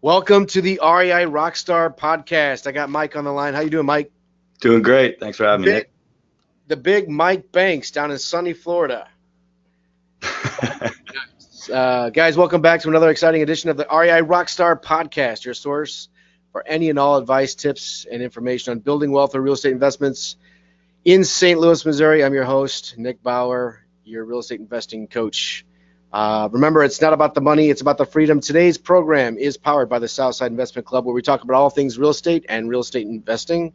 Welcome to the REI RockStar podcast. I got Mike on the line. How you doing, Mike? Doing great. Thanks for having me, Nick. The big Mike Banks down in sunny Florida. Guys, welcome back to another exciting edition of the REI RockStar podcast, your source for any and all advice, tips, and information on building wealth or real estate investments in St. Louis, Missouri. I'm your host, Nick Bauer, your real estate investing coach. Remember, it's not about the money, it's about the freedom. Today's program is powered by the Southside Investment Club, where we talk about all things real estate and real estate investing,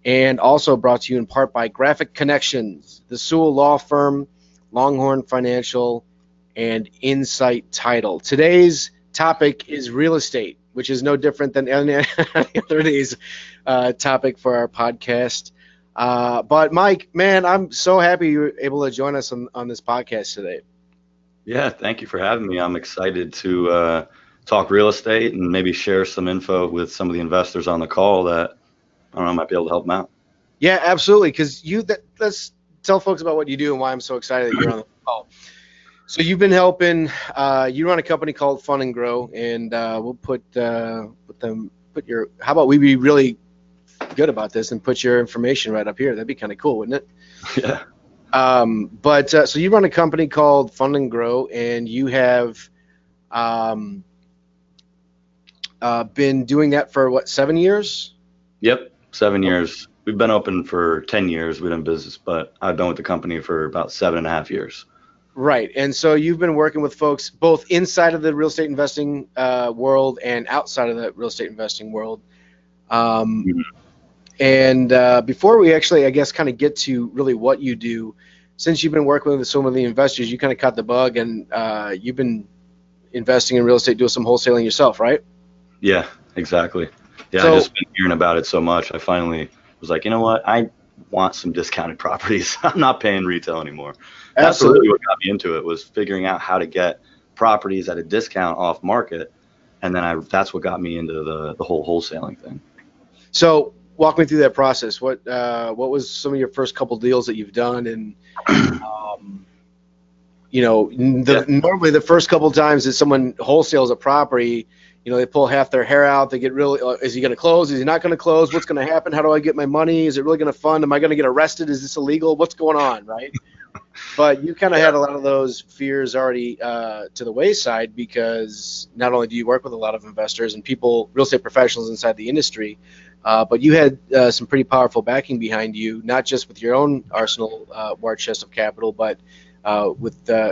and also brought to you in part by Graphic Connections, the Sewell Law Firm, Longhorn Financial, and Insight Title. Today's topic is real estate, which is no different than any other day's topic for our podcast. But Mike, man, I'm so happy you were able to join us on this podcast today. Yeah, thank you for having me. I'm excited to talk real estate and maybe share some info with some of the investors on the call that I don't know, might be able to help them out. Yeah, absolutely. Because let's tell folks about what you do and why I'm so excited that you're on the call. So you've been helping. You run a company called Fund and Grow, and we'll put your. How about we be really good about this and put your information right up here? That'd be kind of cool, wouldn't it? Yeah. So you run a company called Fund and Grow, and you have been doing that for what, 7 years? Yep, 7 years. We've been open for 10 years. We've been in business, but I've been with the company for about 7.5 years. Right, and so you've been working with folks both inside of the real estate investing world and outside of the real estate investing world. And before we actually, I guess, kind of get to really what you do, since you've been working with some of the investors, you kind of caught the bug, and you've been investing in real estate, doing some wholesaling yourself, right? Yeah, exactly. Yeah, I've just been hearing about it so much. I finally was like, you know what? I want some discounted properties. I'm not paying retail anymore. That's really what got me into it, was figuring out how to get properties at a discount off market, and then that's what got me into the whole wholesaling thing. So walk me through that process. What was some of your first couple deals that you've done? And normally the first couple times that someone wholesales a property, they pull half their hair out. They get really, is he going to close? Is he not going to close? What's going to happen? How do I get my money? Is it really going to fund? Am I going to get arrested? Is this illegal? What's going on, right? But you kind of had a lot of those fears already to the wayside, because not only do you work with a lot of investors and people, real estate professionals inside the industry, but you had some pretty powerful backing behind you, not just with your own arsenal, war chest of capital, but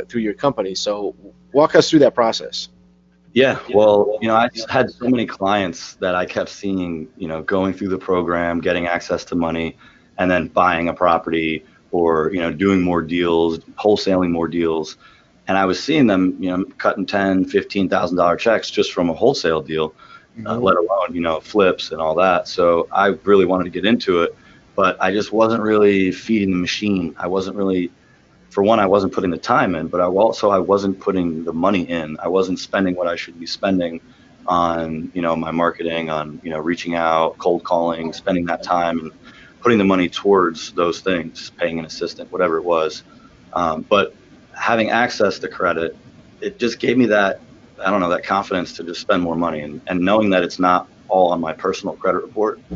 through your company. So walk us through that process. Yeah, well, I just had so many clients that I kept seeing, going through the program, getting access to money, and then buying a property, or doing more deals, wholesaling more deals. And I was seeing them, cutting $10,000-$15,000 checks just from a wholesale deal, let alone, flips and all that. So I really wanted to get into it, but I just wasn't really feeding the machine. I wasn't really, for one, I wasn't putting the time in, but I wasn't putting the money in. I wasn't spending what I should be spending on, my marketing, on, reaching out, cold calling, spending that time and putting the money towards those things, paying an assistant, whatever it was. But having access to credit, it just gave me that, I don't know, that confidence to just spend more money, and knowing that it's not all on my personal credit report. Too.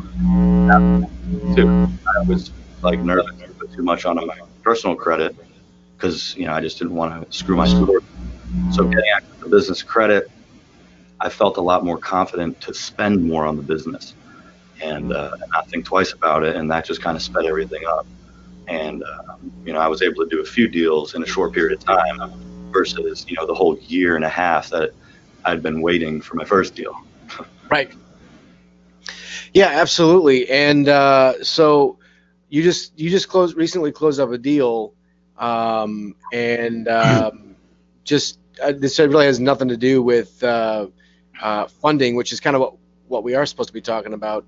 I was like nervous to put too much on my personal credit, because I just didn't want to screw my score. So getting access to business credit, I felt a lot more confident to spend more on the business and not think twice about it, and that just kind of sped everything up. And I was able to do a few deals in a short period of time versus the whole year and a half that I'd been waiting for my first deal. Right. Yeah, absolutely. And so you just recently closed up a deal, this really has nothing to do with funding, which is kind of what we are supposed to be talking about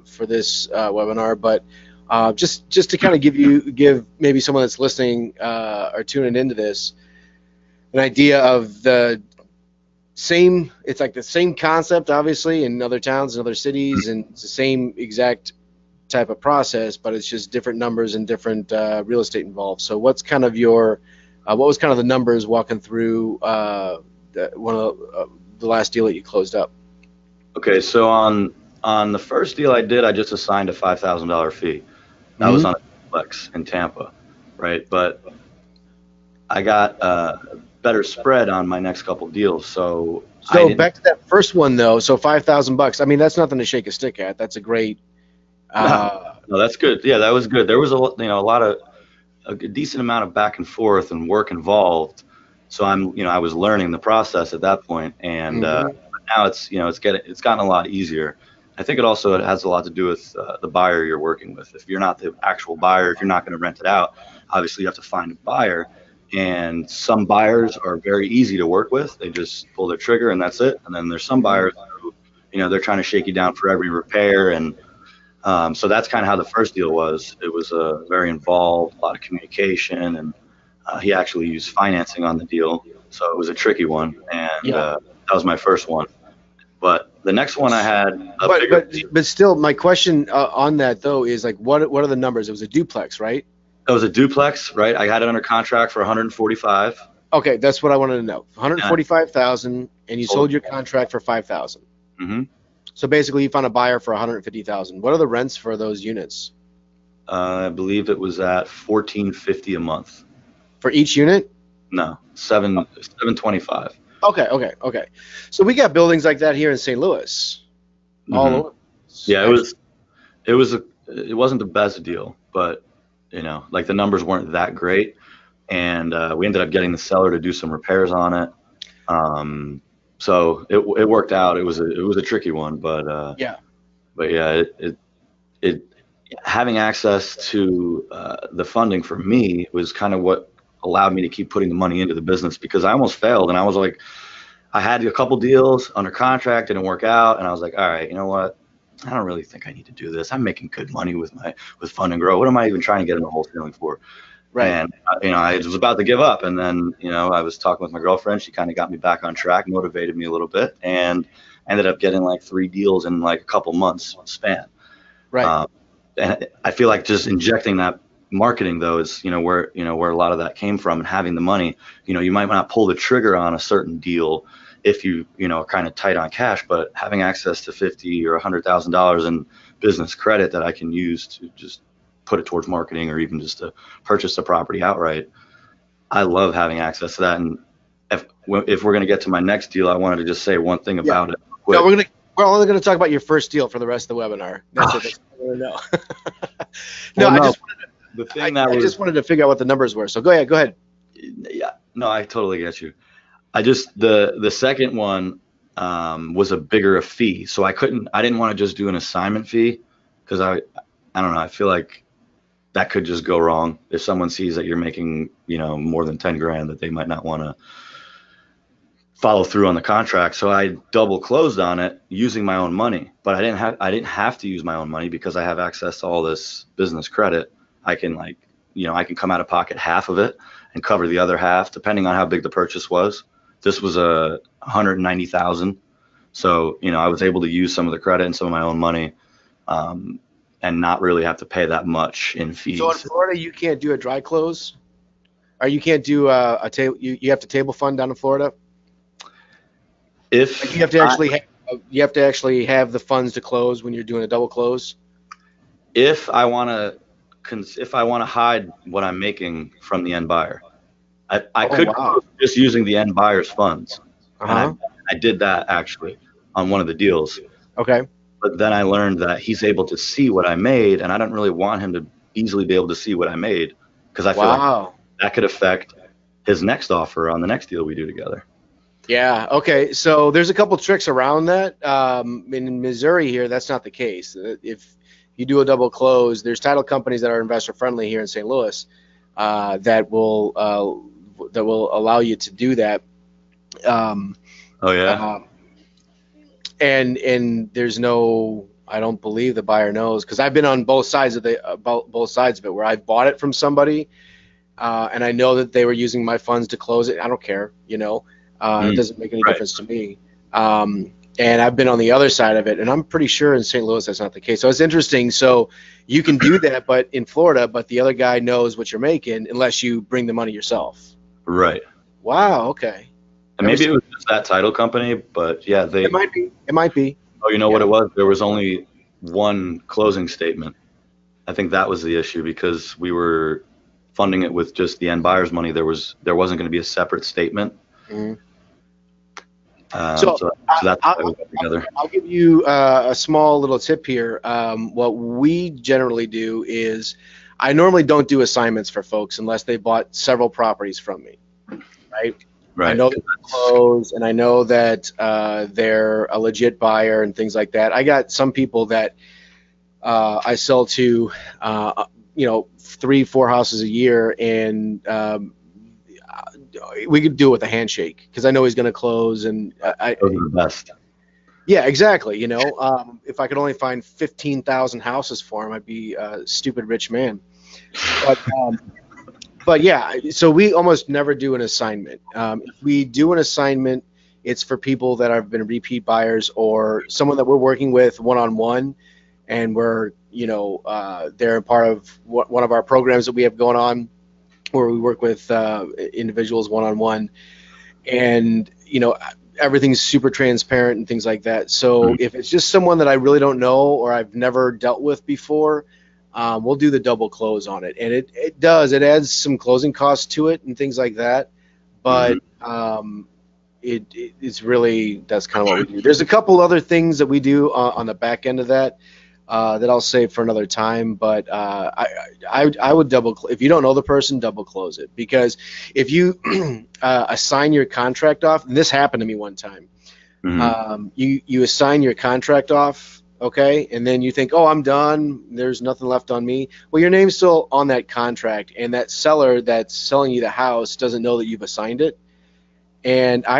for this webinar. But just to kind of give maybe someone that's listening or tuning into this an idea of it's like the same concept, obviously, in other towns and other cities, and it's the same exact type of process, but it's just different numbers and different real estate involved. So what's kind of what was kind of the numbers walking through one of the last deal that you closed up? Okay, so on the first deal I did, I just assigned a $5,000 fee. That was Mhm. on a duplex in Tampa, right? But I got a better spread on my next couple deals, so I So didn't. back to that first one though. So $5,000. I mean, that's nothing to shake a stick at. That's a great. No, Uh, no, that's good. Yeah, that was good. There was a lot of a decent amount of back and forth and work involved. So I was learning the process at that point, and mhm. now it's gotten a lot easier. I think it has a lot to do with the buyer you're working with. If you're not the actual buyer, if you're not going to rent it out, obviously you have to find a buyer. And some buyers are very easy to work with. They just pull their trigger and that's it. And then there's some Mhm. buyers who, they're trying to shake you down for every repair. And so that's kind of how the first deal was. It was very involved, a lot of communication, and he actually used financing on the deal, so it was a tricky one. And Yeah. that was my first one. But the next one I had a But bigger. but but still, my question on that though is like, what are the numbers? It was a duplex, right? It was a duplex, right? I had it under contract for 145, Okay, that's what I wanted to know. and I 145,000, and you sold. sold your contract for 5,000. Hmm. So basically, you found a buyer for 150,000. What are the rents for those units I believe it was at 1450 a month. for each unit? No, 725. Okay. So we got buildings like that here in St. Louis, all Hmm. over. Yeah, Actually, it wasn't the best deal, but like the numbers weren't that great, and we ended up getting the seller to do some repairs on it. So it worked out. It was a tricky one, yeah. but yeah, it having access to the funding for me was kind of what allowed me to keep putting the money into the business, because I almost failed, and I was like, I had a couple deals under contract, didn't work out, and I was like, all right, you know what? I don't really think I need to do this. I'm making good money with Fund and Grow. What am I even trying to get into wholesaling for? Right. And I was about to give up, and then I was talking with my girlfriend. She kind of got me back on track, motivated me a little bit, and ended up getting like 3 deals in like a couple months span. Right. Um, and I feel like just injecting that marketing though is where a lot of that came from, and having the money. You might not pull the trigger on a certain deal if are kind of tight on cash, but having access to 50 or $100,000 in business credit that I can use to just put it towards marketing, or even just to purchase the property outright. I love having access to that. And if we're going to get to my next deal, I wanted to just say one thing Yeah. about it No, quick. we're only gonna talk about your first deal for the rest of the webinar. That's Oh, it. That's all I want to know. No, well, no, the thing that I was, just wanted to figure out what the numbers were. So go ahead. Go ahead. yeah, no, I totally get you. The second one was a bigger fee, so I didn't want to just do an assignment fee, because I don't know, I feel like that could just go wrong if someone sees that you're making more than 10 grand, that they might not want to follow through on the contract. So I double closed on it using my own money, but I didn't have to use my own money because I have access to all this business credit. I can I can come out of pocket half of it and cover the other half depending on how big the purchase was. This was a 190,000. So, I was able to use some of the credit and some of my own money, and not really have to pay that much in So in fees. Florida, you can't do a dry close, or you can't do a table. You have to table fund down in Florida. Like If you have to actually have the funds to close when you're doing a double close. if I want to if I want to hide what I'm making from the end buyer, I Oh could wow. close just using the end buyer's funds, Uh and huh. I did that actually on one of the deals. Okay. But then I learned that he's able to see what I made, and I don't really want him to easily be able to see what I made, because I feel like Wow. that could affect his next offer on the next deal we do together. Yeah. Okay. So there's a couple tricks around that. In Missouri here, that's not the case. If you do a double close, there's title companies that are investor friendly here in St. Louis that will allow you to do that. Um, Oh yeah. uh, and there's no, I don't believe the buyer knows, because I've been on both sides of both sides of it, where I've bought it from somebody and I know that they were using my funds to close it. I don't care. It doesn't make any Right. difference to me. And I've been on the other side of it, and I'm pretty sure in St. Louis that's not the case. So it's interesting. So you can do that, but in Florida, but the other guy knows what you're making unless you bring the money yourself. Right. Wow. Okay. And maybe it was just that title company, but yeah, It might be. It might be. Oh, you know Yeah. what it was? There was only one closing statement. I think that was the issue because we were funding it with just the end buyer's money. There wasn't going to be a separate statement. Mhm. Um, So so, I, so that's I, why we got together. I'll give you a small little tip here. What we generally do is I normally don't do assignments for folks unless they bought several properties from me, right? I Right. know they're gonna close, and I know that they're a legit buyer and things like that. I got some people that I sell to, three, four houses a year, and we could do it with a handshake because I know he's going to close, and Those are the best. yeah, exactly. If I could only find 15,000 houses for him, I'd be a stupid rich man. But but yeah, so we almost never do an assignment. If we do an assignment, it's for people that have been repeat buyers or someone that we're working with one-on-one, and they're part of one of our programs that we have going on, where we work with individuals one-on-one, and everything's super transparent and things like that. So Mhm. if it's just someone that I really don't know or I've never dealt with before, we'll do the double close on it, and it adds some closing costs to it and things like that. Mhm. But it's really, that's kind of what we do. There's a couple other things that we do on the back end of that that I'll save for another time. But I would if you don't know the person, double close it, because if you assign your contract off, and this happened to me one time, Mhm. you assign your contract off, okay, and then you think, oh, I'm done. There's nothing left on me. Well, your name's still on that contract, and that seller that's selling you the house doesn't know that you've assigned it. And Yeah.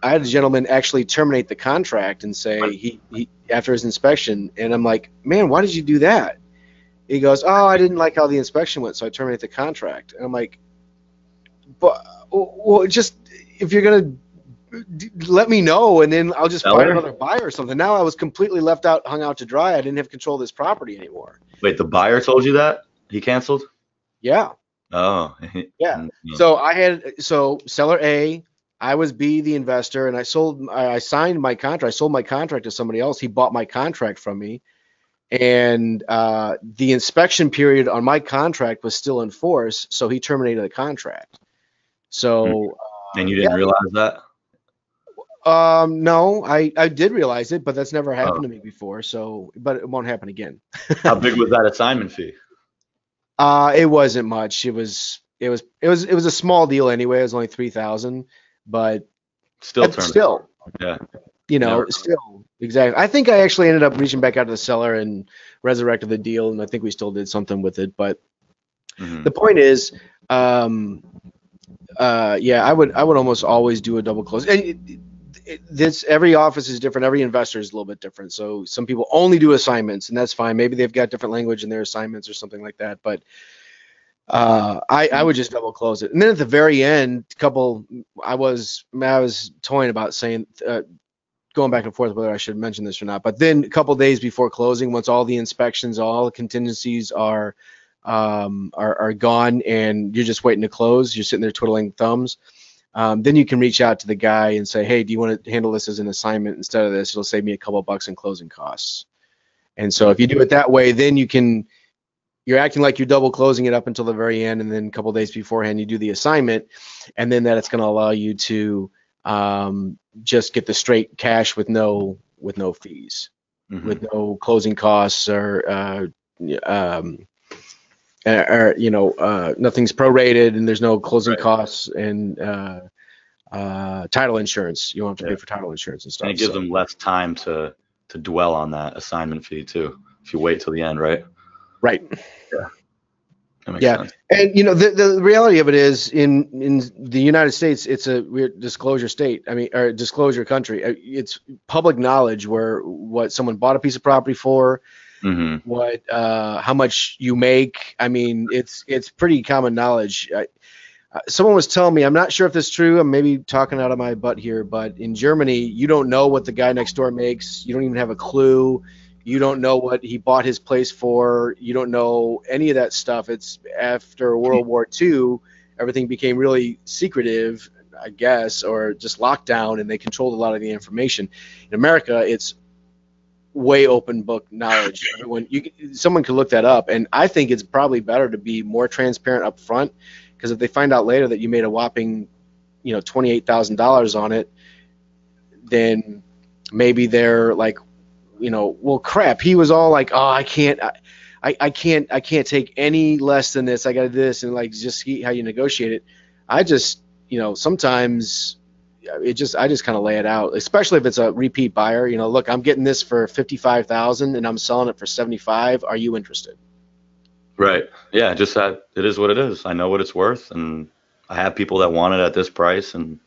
I had a gentleman actually terminate the contract and say he after his inspection, and I'm like, man, why did you do that? He goes, oh, I didn't like how the inspection went, so I terminate the contract. And I'm like, but well, just if you're gonna let me know, and then I'll just find Seller? another buyer or something. Now I was completely left out, hung out to dry. I didn't have control of this property anymore. Wait, the buyer told you that? He canceled? Yeah, Oh. yeah. So seller A, I was B, the investor, and I signed my contract. I sold my contract to somebody else. He bought my contract from me, and the inspection period on my contract was still in force, so he terminated the contract. Mhm. So And you yeah, didn't realize that? no, I did realize it, but that's never Oh. happened to me before. So, but it won't happen again. How big was that assignment fee? It wasn't much. It was a small deal anyway. It was only 3,000, but Still terminated. still, Yeah. Never. still exactly. I think I actually ended up reaching back out to the seller and resurrected the deal, and I think we still did something with it. But the Mhm. point is, um, yeah, I would almost always do a double close. And this every office is different. Every investor is a little bit different. So some people only do assignments, and that's fine. Maybe they've got different language in their assignments or something like that. But I would just double close it, and then at the very end, I was toying about saying, going back and forth whether I should mention this or not. But then a couple days before closing, once all the inspections, all the contingencies are gone, and you're just waiting to close, you're sitting there twiddling thumbs. Then you can reach out to the guy and say, hey, do you want to handle this as an assignment instead of this? It'll save me a couple of bucks in closing costs. And so if you do it that way, then you're acting like you're double closing it up until the very end, and then a couple of days beforehand you do the assignment, and then it's going to allow you to just get the straight cash with no fees, with Mhm. no closing costs or nothing's prorated, and there's no closing Right. costs and title insurance. You don't have to Yeah. pay for title insurance and And it stuff. gives So them less time to dwell on that assignment fee too. If you wait till the end, right? right. Yeah. That makes Yeah, sense. and the reality of it is in the United States, it's a weird disclosure state. I mean, or disclosure country. It's public knowledge where what someone bought a piece of property for, Mhm. what how much you make. I mean, it's pretty common knowledge. Someone was telling me, I'm not sure if this is true. I'm maybe talking out of my butt here, but in Germany, you don't know what the guy next door makes. You don't even have a clue. You don't know what he bought his place for. You don't know any of that stuff. It's after World War II, everything became really secretive. I guess, or just lockdown, and they controlled a lot of the information. In America, it's way open book knowledge. Someone could look that up, and I think it's probably better to be more transparent up front, because if they find out later that you made a whopping, $28,000 on it, then maybe they're like, well, crap. He was all like, oh, I can't take any less than this. I got this, and like just see how you negotiate it. I just, sometimes I just kind of lay it out, especially if it's a repeat buyer. Look, I'm getting this for 55,000 and I'm selling it for 75. Are you interested? Right. Yeah. Just that it is what it is. I know what it's worth, and I have people that want it at this price. And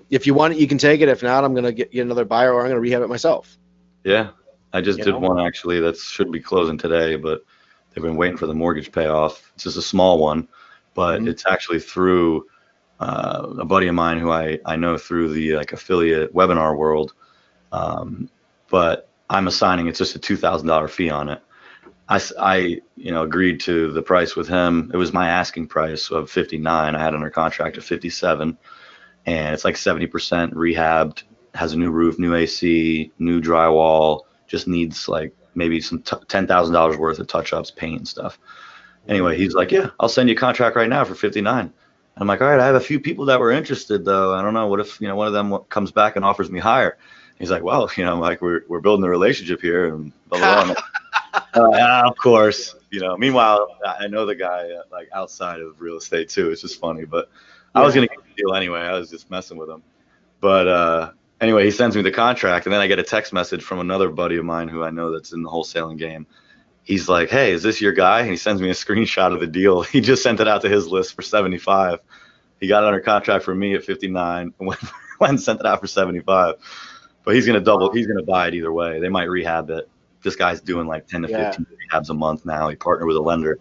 if you want it, you can take it. If not, I'm going to get another buyer, or I'm going to rehab it myself. Yeah. I just did one actually that should be closing today, but they've been waiting for the mortgage payoff. It's just a small one, but it's actually through a buddy of mine who I know through the affiliate webinar world. But I'm assigning it's just a $2,000 fee on it. I agreed to the price with him. It was my asking price of 59. I had under contract of 57, and it's like 70% rehabbed, has a new roof, new AC, new drywall, just needs like maybe some $10,000 worth of touch-ups, paint and stuff. Anyway, he's like, yeah, I'll send you a contract right now for 59. I'm like, all right, I have a few people that were interested though. I don't know, what if, one of them comes back and offers me higher? He's like, well, like we're building a relationship here, and blah, blah, blah. Yeah, of course, meanwhile, I know the guy like outside of real estate too. It's just funny, but I was going to get the deal anyway. I was just messing with him. But anyway, he sends me the contract, and then I get a text message from another buddy of mine who I know that's in the wholesaling game. He's like, hey, is this your guy? And he sends me a screenshot of the deal. He just sent it out to his list for 75. He got it under contract for me at 59 and went and sent it out for 75. But he's going to buy it either way. They might rehab it. This guy's doing like 10 to 15 rehabs a month now. He partnered with a lender.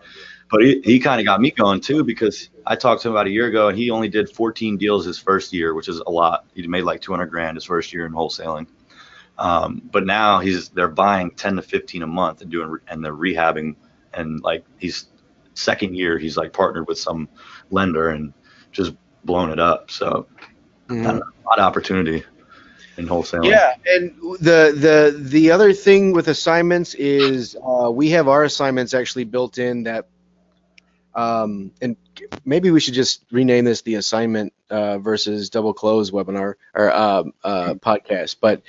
But he kind of got me going too, because I talked to him about a year ago, and he only did 14 deals his first year, which is a lot. He made like 200 grand his first year in wholesaling. But now they're buying 10 to 15 a month and they're rehabbing, and like he's second year, he's like partnered with some lender and just blown it up. So a lot of opportunity in wholesaling. Yeah, and the other thing with assignments is we have our assignments actually built in that, and maybe we should just rename this the assignment versus double close webinar or podcast. But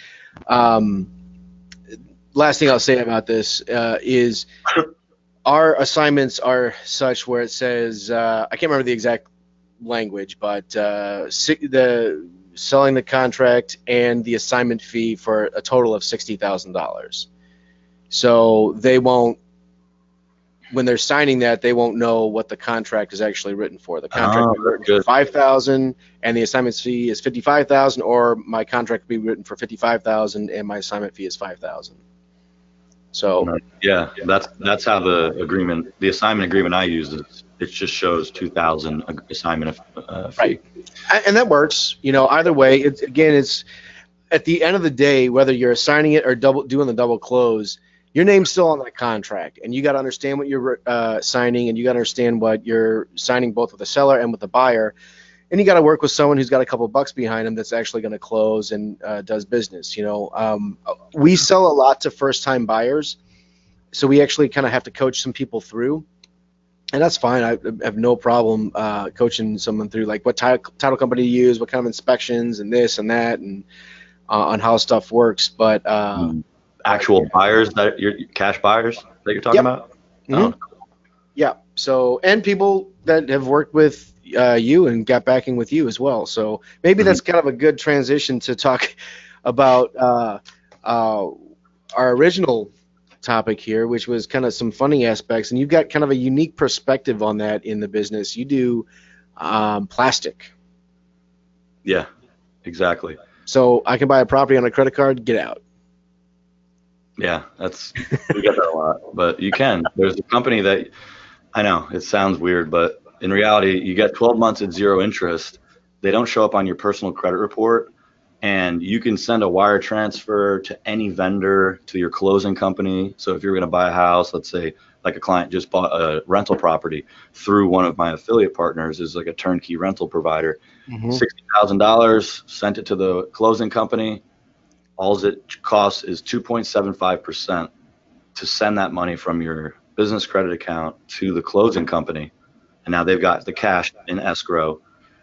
last thing I'll say about this is our assignments are such where it says, I can't remember the exact language, but the selling the contract and the assignment fee for a total of $60,000. So they won't, when they're signing that, they won't know what the contract is actually written for. The contract is written for $5,000 and the assignment fee is $55,000, or my contract could be written for $55,000 and my assignment fee is $5,000. So yeah, that's how the assignment agreement I use is. It just shows $2,000 assignment fee. Right, and that works. Either way, it's at the end of the day, whether you're assigning it or doing the double close, your name's still on that contract, and you got to understand what you're signing, and you got to understand what you're signing both with the seller and with the buyer, and you got to work with someone who's got a couple bucks behind them that's actually going to close and does business. We sell a lot to first-time buyers, so we actually kind of have to coach some people through. And that's fine. I have no problem coaching someone through like what title company to use, what kind of inspections, and this and that, and on how stuff works. But actual buyers, that you're cash buyers that you're talking about. Mm-hmm. Oh. Yeah. So, and people that have worked with you and got backing with you as well. So maybe that's kind of a good transition to talk about our original topic here, which was kind of some funny aspects, and you've got kind of a unique perspective on that in the business. You do plastic. Yeah, exactly. So I can buy a property on a credit card, get out. Yeah, we get that a lot, but you can. There's a company that, I know it sounds weird, but in reality, you get 12 months at zero interest. They don't show up on your personal credit report, and you can send a wire transfer to any vendor to your closing company. So if you're going to buy a house, let's say like a client just bought a rental property through one of my affiliate partners, is like a turnkey rental provider. $60,000, sent it to the closing company. All it costs is 2.75% to send that money from your business credit account to the closing company. And now they've got the cash in escrow,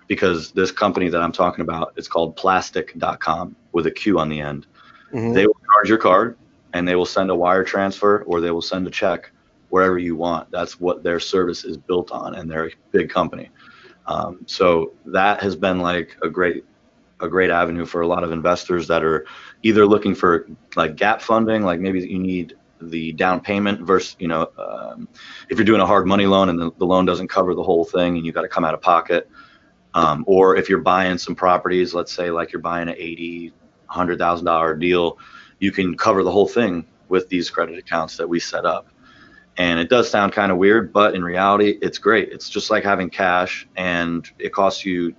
because this company that I'm talking about, it's called plastic.com with a Q on the end. They will charge your card, and they will send a wire transfer, or they will send a check wherever you want. That's what their service is built on, and they're a big company. So that has been like a great avenue for a lot of investors that are either looking for like gap funding, like maybe you need the down payment versus, if you're doing a hard money loan and the loan doesn't cover the whole thing and you got to come out of pocket. Or if you're buying some properties, let's say like you're buying an $80,000, $100,000 deal, you can cover the whole thing with these credit accounts that we set up. And it does sound kind of weird, but in reality, it's great. It's just like having cash, and it costs you,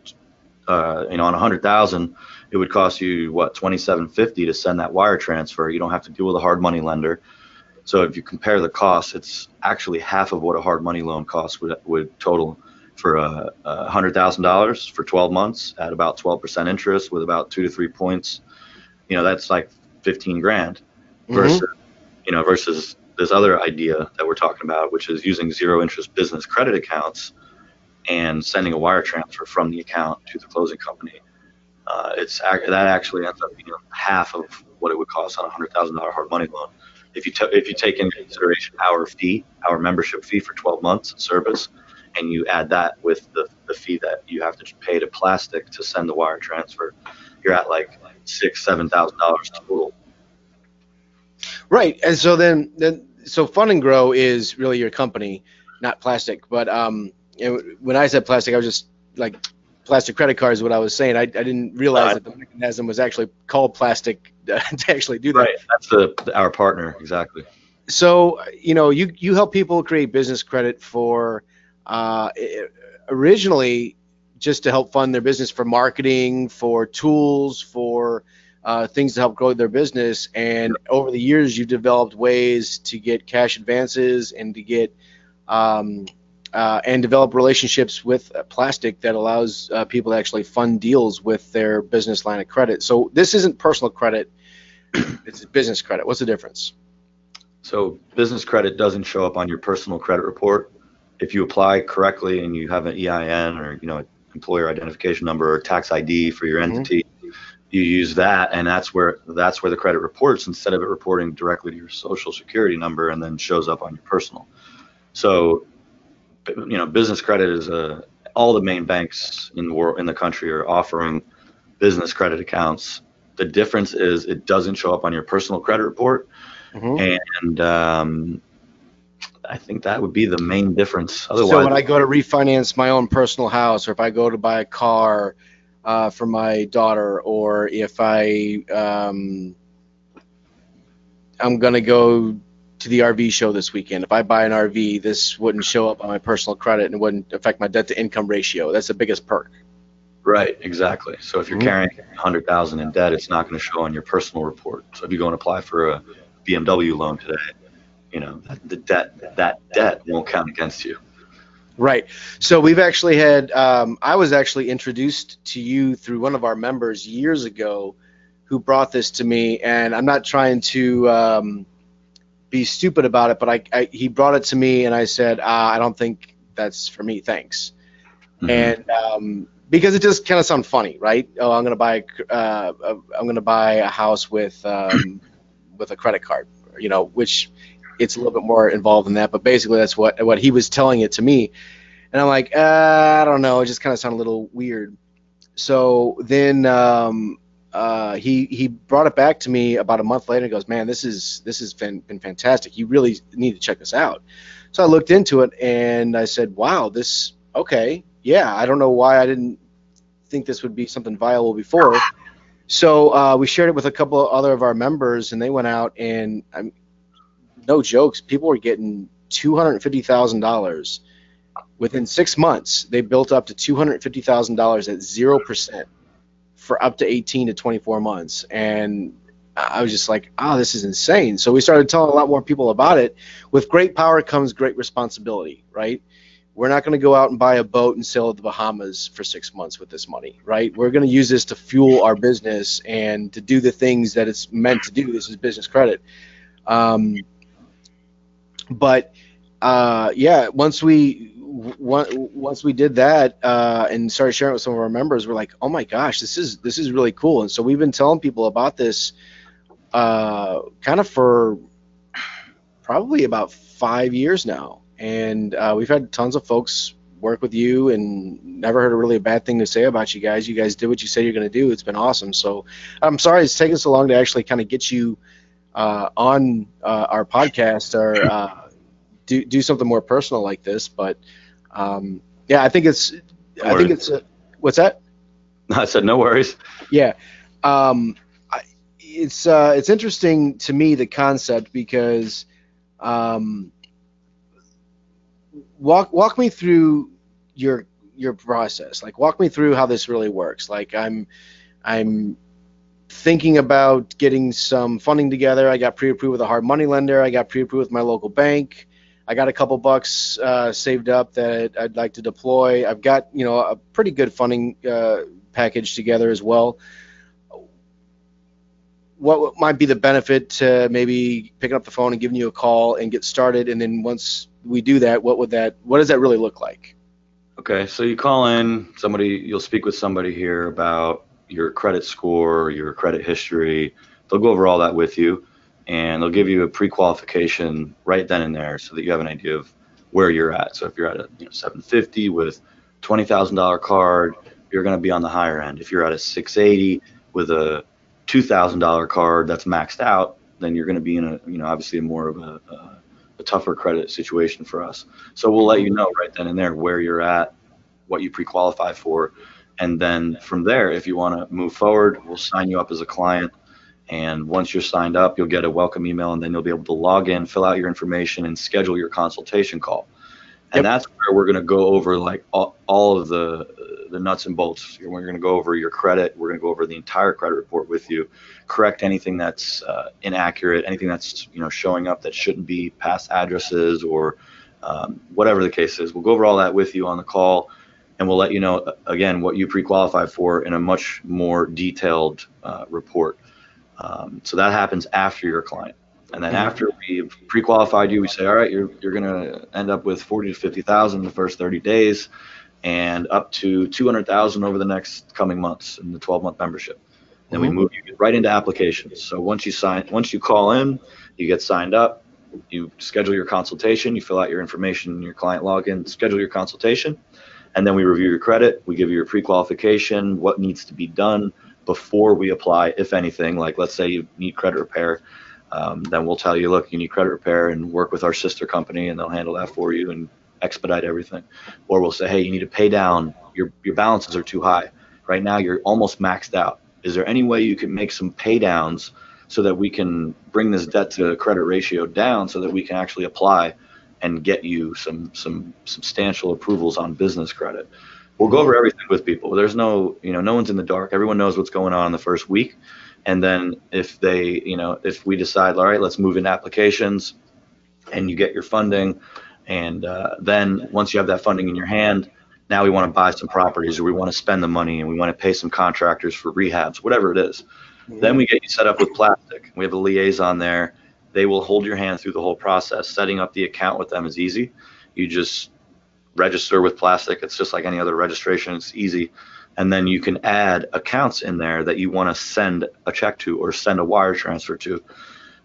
on 100,000, it would cost you what, $2,750 to send that wire transfer. You don't have to deal with a hard money lender. So if you compare the costs, it's actually half of what a hard money loan cost would total for $100,000 for 12 months at about 12% interest with about 2 to 3 points. That's like 15 grand versus, versus this other idea that we're talking about, which is using zero interest business credit accounts and sending a wire transfer from the account to the closing company. That actually ends up being half of what it would cost on a $100,000 hard money loan. If you take into consideration our membership fee for 12 months service, and you add that with the fee that you have to pay to Plastic to send the wire transfer, you're at like $6,000-$7,000 total. Right, and so so Fund and Grow is really your company, not Plastic. But when I said Plastic, I was just like Plastic credit cards. What I was saying, I didn't realize that the mechanism was actually called Plastic to actually do that. Right, that's our partner, exactly. So you help people create business credit for originally just to help fund their business, for marketing, for tools, for things to help grow their business. And over the years, you've developed ways to get cash advances and to get and develop relationships with Plastic that allows people to actually fund deals with their business line of credit. So this isn't personal credit, it's business credit. What's the difference? So business credit doesn't show up on your personal credit report. If you apply correctly and you have an EIN or employer identification number or tax ID for your entity, you use that, and that's where the credit reports, instead of it reporting directly to your social security number and then shows up on your personal. So business credit is all the main banks in the country are offering business credit accounts. The difference is it doesn't show up on your personal credit report, and I think that would be the main difference. Otherwise, so when I go to refinance my own personal house, or if I go to buy a car for my daughter, or if I'm going to go to the RV show this weekend, if I buy an RV, this wouldn't show up on my personal credit and it wouldn't affect my debt to income ratio. That's the biggest perk. Right, exactly. So if you're carrying $100,000 in debt, it's not going to show on your personal report. So if you go and apply for a BMW loan today, that debt won't count against you. Right. So we've actually had, I was actually introduced to you through one of our members years ago who brought this to me, and I'm not trying to be stupid about it, but he brought it to me and I said, I don't think that's for me, thanks. And because it just kind of sounds funny, right? Oh, I'm going to buy a house with a credit card, which it's a little bit more involved than that, but basically that's what he was telling it to me. And I'm like, I don't know, it just kind of sounded a little weird. So then he brought it back to me about a month later and goes, man, this has been fantastic. You really need to check this out. So I looked into it and I said, wow, okay. Yeah, I don't know why I didn't think this would be something viable before. So we shared it with a couple of other of our members, and they went out and no jokes, people were getting $250,000 within 6 months. They built up to $250,000 at 0% for up to 18 to 24 months. And I was just like, oh, this is insane. So we started telling a lot more people about it. With great power comes great responsibility, right? We're not going to go out and buy a boat and sail to the Bahamas for 6 months with this money, right? We're going to use this to fuel our business and to do the things that it's meant to do. This is business credit. But yeah, once we did that and started sharing it with some of our members, we're like, oh my gosh, this is really cool. And so we've been telling people about this kind of for probably about 5 years now. And we've had tons of folks work with you and never heard really a bad thing to say about you guys. You guys did what you said you're going to do. It's been awesome. So I'm sorry it's taken so long to actually kind of get you on our podcast or do something more personal like this. But yeah, I think it's what's that? I said no worries. Yeah. It's interesting to me, the concept, because walk me through your process. Like, walk me through how this really works. Like, I'm thinking about getting some funding together. I got pre-approved with a hard money lender. I got pre-approved with my local bank. I got a couple bucks saved up that I'd like to deploy. I've got, a pretty good funding package together as well. What might be the benefit to maybe picking up the phone and giving you a call and get started? And then once we do that, what does that really look like? Okay, so you call in you'll speak with somebody here about your credit score, your credit history. They'll go over all that with you, and they'll give you a pre-qualification right then and there so that you have an idea of where you're at. So if you're at a 750 with $20,000 card, you're going to be on the higher end. If you're at a 680 with a $2,000 card that's maxed out, then you're going to be in obviously more of a tougher credit situation for us. So we'll let you know right then and there where you're at, what you pre-qualify for, and then from there, if you want to move forward, we'll sign you up as a client. And once you're signed up, you'll get a welcome email, and then you'll be able to log in, fill out your information, and schedule your consultation call. And that's where we're going to go over like all of the nuts and bolts. We're going to go over your credit. We're going to go over the entire credit report with you, correct anything that's inaccurate, anything that's showing up that shouldn't be, past addresses or whatever the case is. We'll go over all that with you on the call, and we'll let you know again what you pre-qualify for in a much more detailed report. So that happens after your client. And then after we've pre-qualified you, we say, all right, you're going to end up with 40 to 50,000 in the first 30 days and up to 200,000 over the next coming months in the 12-month membership. Then we move you right into applications. So once you call in, you get signed up, you schedule your consultation, you fill out your information, your client login, schedule your consultation, and then we review your credit. We give you your pre-qualification, what needs to be done before we apply, if anything. Like, let's say you need credit repair. Then we'll tell you, look, you need credit repair, and work with our sister company, and they'll handle that for you and expedite everything. Or we'll say, hey, you need to pay down. Your balances are too high. Right now, you're almost maxed out. Is there any way you can make some pay downs so that we can bring this debt to credit ratio down so that we can actually apply and get you some substantial approvals on business credit? We'll go over everything with people. There's no one's in the dark. Everyone knows what's going on in the first week. And then if we decide, all right, let's move into applications, and you get your funding, and then once you have that funding in your hand, now we want to buy some properties, or we want to spend the money, and we want to pay some contractors for rehabs, whatever it is. Then we get you set up with Plastic. We have a liaison there. They will hold your hand through the whole process. Setting up the account with them is easy. You just register with Plastic. It's just like any other registration. It's easy. And then you can add accounts in there that you want to send a check to or send a wire transfer to.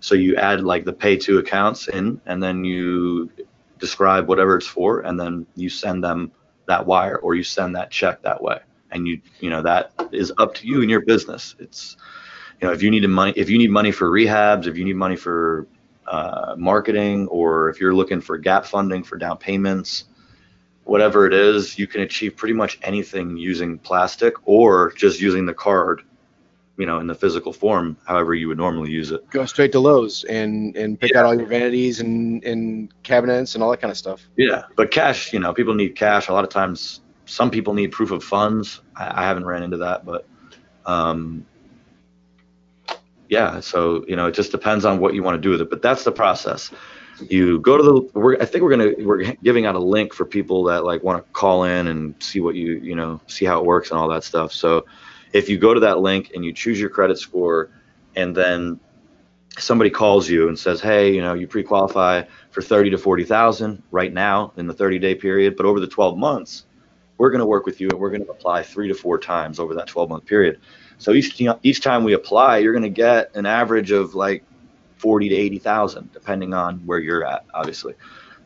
So you add like the pay to accounts in, and then you describe whatever it's for, and then you send them that wire or you send that check that way. And that is up to you and your business. It's, if you need money for rehabs, if you need money for marketing, or if you're looking for gap funding for down payments, whatever it is, you can achieve pretty much anything using Plastic or just using the card, in the physical form, however you would normally use it. Go straight to Lowe's and pick out all your vanities and cabinets and all that kind of stuff. Yeah, but cash, people need cash. A lot of times, some people need proof of funds. I haven't ran into that, but Yeah, so it just depends on what you want to do with it, but that's the process. You go to I think we're giving out a link for people that like want to call in and see what see how it works and all that stuff. So if you go to that link and you choose your credit score, and then somebody calls you and says, hey, you pre-qualify for 30 to 40,000 right now in the 30-day period, but over the 12 months, we're going to work with you and we're going to apply 3 to 4 times over that 12-month period. So each time we apply, you're going to get an average of like 40 to 80,000, depending on where you're at, obviously.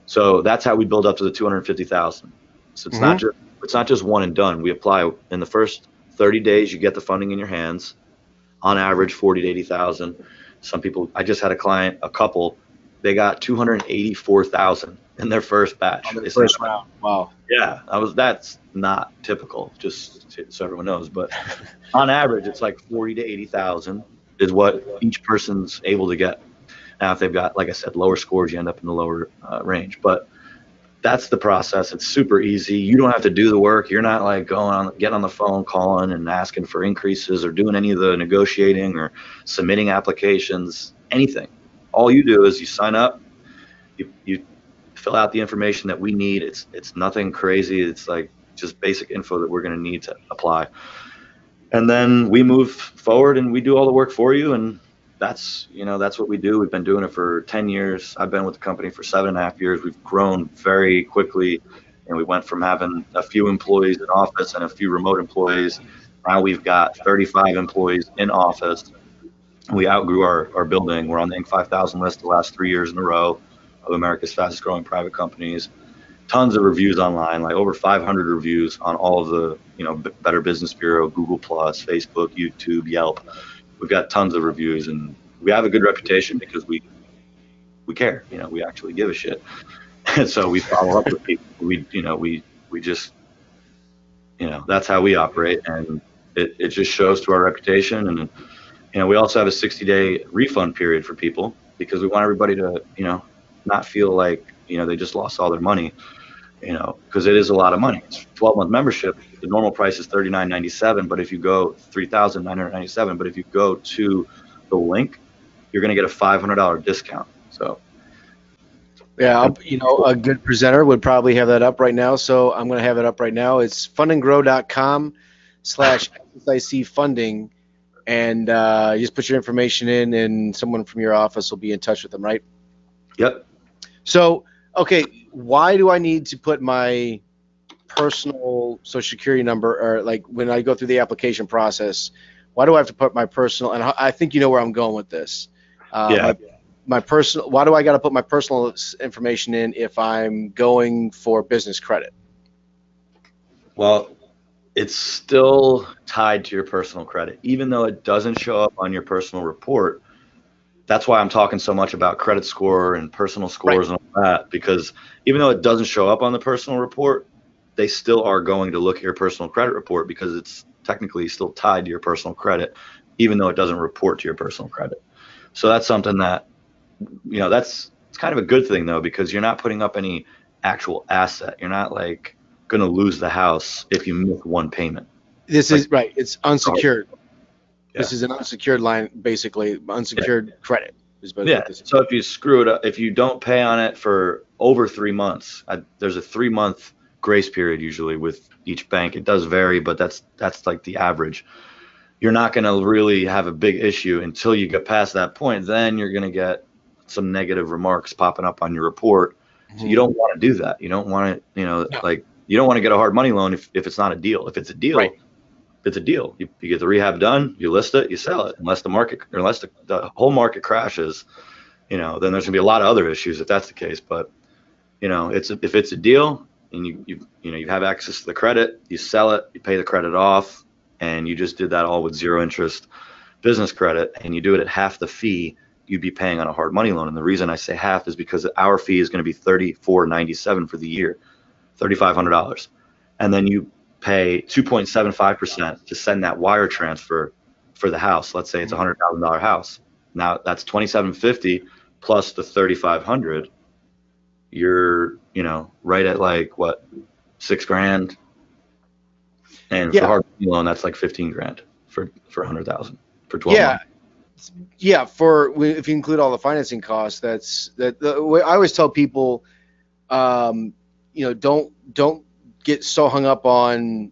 So that's how we build up to the 250,000. So it's not just one and done. We apply in the first 30 days. You get the funding in your hands, on average 40 to 80,000. Some people, I just had a couple, they got 284,000 in their first batch. On the first round. Wow. Yeah, that's not typical, just so everyone knows. But on average, it's like 40 to 80,000 is what each person's able to get. Now, if they've got, like I said, lower scores, you end up in the lower range. But that's the process. It's super easy. You don't have to do the work. You're not like getting on the phone, calling and asking for increases or doing any of the negotiating or submitting applications, anything. All you do is you sign up, you fill out the information that we need. It's nothing crazy. It's like just basic info that we're going to need to apply. And then we move forward and we do all the work for you. And that's what we do. We've been doing it for 10 years. I've been with the company for 7.5 years. We've grown very quickly, and we went from having a few employees in office and a few remote employees. Now we've got 35 employees in office. We outgrew our building. We're on the Inc. 5000 list the last 3 years in a row of America's fastest growing private companies. Tons of reviews online, like over 500 reviews on all of the, Better Business Bureau, Google+, Facebook, YouTube, Yelp. We've got tons of reviews, and we have a good reputation because we care. We actually give a shit, and so we follow up with people. We just, that's how we operate, and it just shows to our reputation. And we also have a 60-day refund period for people because we want everybody to not feel like they just lost all their money. Because it is a lot of money. It's 12-month membership. The normal price is $39.97, but if you go $3,997, but if you go to the link, you're going to get a $500 discount. So, yeah, a good presenter would probably have that up right now. So I'm going to have it up right now. It's fundandgrow.com/SIC funding, and you just put your information in, and someone from your office will be in touch with them, right? Yep. So, okay, why do I need to put my personal Social Security number, or like when I go through the application process, why do I have to put my personal, and I think you know where I'm going with this. My personal, why do I got to put my personal information in if I'm going for business credit? Well, it's still tied to your personal credit, even though it doesn't show up on your personal report. That's why I'm talking so much about credit score and personal scores and all that, because even though it doesn't show up on the personal report, they still are going to look at your personal credit report because it's technically still tied to your personal credit, even though it doesn't report to your personal credit. So that's something that, it's kind of a good thing though, because you're not putting up any actual asset. You're not like going to lose the house if you miss one payment. This is right. It's unsecured. Yeah. This is an unsecured line, basically, unsecured credit. So if you screw it up, if you don't pay on it for over 3 months, there's a 3-month grace period usually with each bank. It does vary, but that's like the average. You're not going to really have a big issue until you get past that point. Then you're going to get some negative remarks popping up on your report. So you don't want to do that. You don't want to, you don't want to get a hard money loan if it's not a deal. If it's a deal, it's a deal. You get the rehab done, you list it, you sell it. Unless the whole market crashes, then there's gonna be a lot of other issues if that's the case. But if it's a deal and you have access to the credit, you sell it, you pay the credit off, and you just did that all with 0 interest business credit, and you do it at half the fee you'd be paying on a hard money loan. And the reason I say half is because our fee is going to be $34.97 for the year, $3,500, and then you pay 2.75% to send that wire transfer for the house. Let's say it's a $100,000 house. Now that's $2,750 plus the $3,500. You're, right at like what, $6,000, and for hard loan that's like $15,000, for 100,000 for 12 Yeah, months. yeah. If you include all the financing costs, the way I always tell people, don't get so hung up on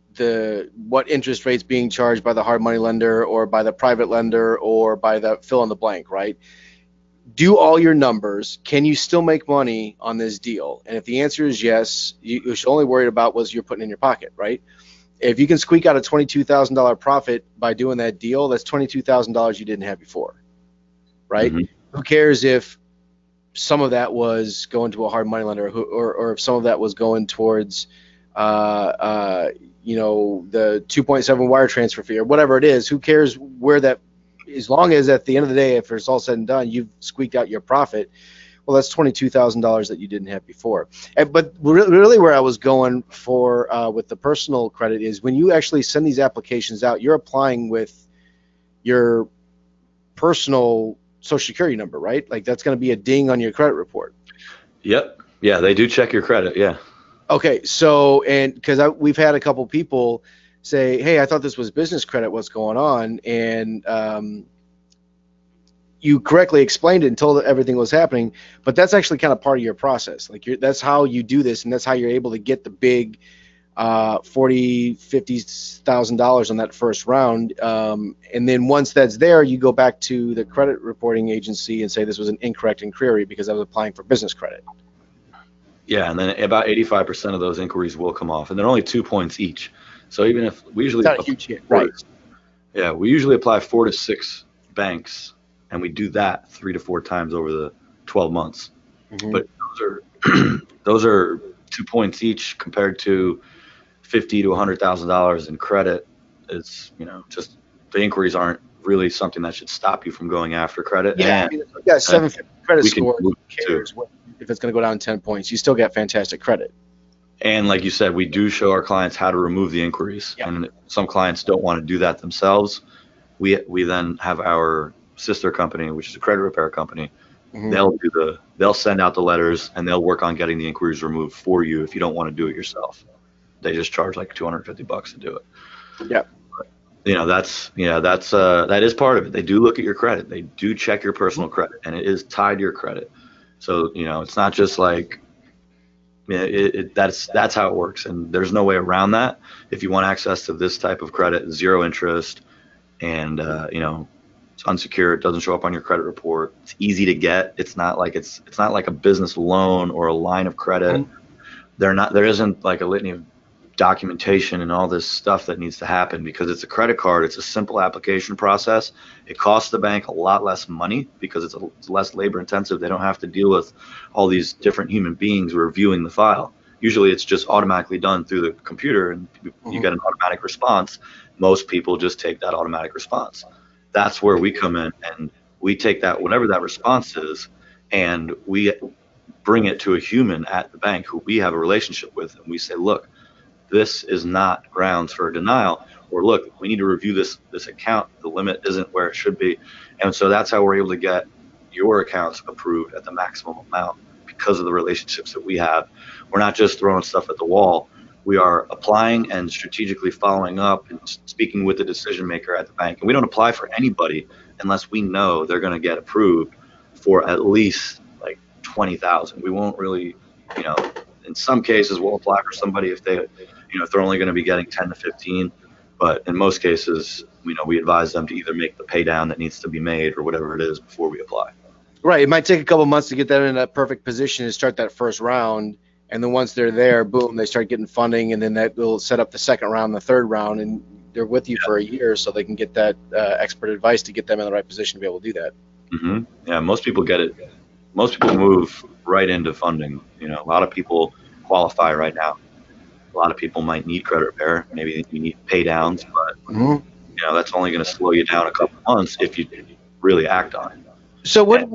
what interest rates being charged by the hard money lender or by the private lender or by the fill in the blank, right? Do all your numbers. Can you still make money on this deal? And if the answer is yes, you should only worry about what you're putting in your pocket, right? If you can squeak out a $22,000 profit by doing that deal, that's $22,000 you didn't have before, right? Mm-hmm. Who cares if some of that was going to a hard money lender, or if some of that was going towards, the 2.7 wire transfer fee or whatever it is? Who cares where that? As long as at the end of the day, if it's all said and done, you've squeaked out your profit. Well, that's $22,000 that you didn't have before. But really, where I was going for with the personal credit is when you actually send these applications out, you're applying with your personal Social Security number, right? Like that's going to be a ding on your credit report. Yep. Yeah, they do check your credit. Yeah. Okay, so and because we've had a couple people say, "Hey, I thought this was business credit. What's going on?" And you correctly explained it and told everything was happening, but that's actually kind of part of your process. Like that's how you do this, and that's how you're able to get the big $40,000-$50,000 on that first round. And then once that's there, you go back to the credit reporting agency and say this was an incorrect inquiry because I was applying for business credit. Yeah, and then about 85% of those inquiries will come off, and they're only 2 points each. So even if we usually It's not a huge hit, right? Yeah, we usually apply 4 to 6 banks, and we do that 3 to 4 times over the 12 months. Mm-hmm. But those are 2 points each compared to $50,000 to $100,000 in credit. It's just the inquiries aren't really something that should stop you from going after credit. Yeah, and you got 750 credit score. Who cares if it's going to go down 10 points? You still get fantastic credit. And like you said, we do show our clients how to remove the inquiries. Yeah. And some clients don't want to do that themselves. We then have our sister company, which is a credit repair company. Mm-hmm. They'll send out the letters and they'll work on getting the inquiries removed for you if you don't want to do it yourself. They just charge like $250 to do it. Yeah. That is part of it. They do look at your credit. They do check your personal credit, and it is tied to your credit. So it's not just like that's how it works, and there's no way around that. If you want access to this type of credit, 0 interest, and it's unsecured, it doesn't show up on your credit report. It's easy to get. It's not like a business loan or a line of credit. Mm-hmm. There isn't like a litany of documentation and all this stuff that needs to happen because it's a credit card. It's a simple application process. It costs the bank a lot less money because it's less labor intensive. They don't have to deal with all these different human beings reviewing the file. Usually it's just automatically done through the computer and you get an automatic response. Most people just take that automatic response. That's where we come in, and we take that, whatever that response is, and we bring it to a human at the bank who we have a relationship with, and we say, look, this is not grounds for a denial, or look, we need to review this account. The limit isn't where it should be. And so that's how we're able to get your accounts approved at the maximum amount because of the relationships that we have. We're not just throwing stuff at the wall. We are applying and strategically following up and speaking with the decision maker at the bank. And we don't apply for anybody unless we know they're going to get approved for at least like 20,000. We won't really, in some cases we'll apply for somebody if they, if they're only going to be getting 10 to 15, but in most cases, we advise them to either make the pay down that needs to be made or whatever it is before we apply. Right. It might take a couple months to get them in a perfect position to start that first round. And then once they're there, boom, they start getting funding. And then that will set up the second round, the third round. And they're with you for a year so they can get that expert advice to get them in the right position to be able to do that. Mm-hmm. Yeah. Most people get it. Most people move right into funding. A lot of people qualify right now. A lot of people might need credit repair. Maybe you need pay downs, but that's only going to slow you down a couple months if you really act on it. So what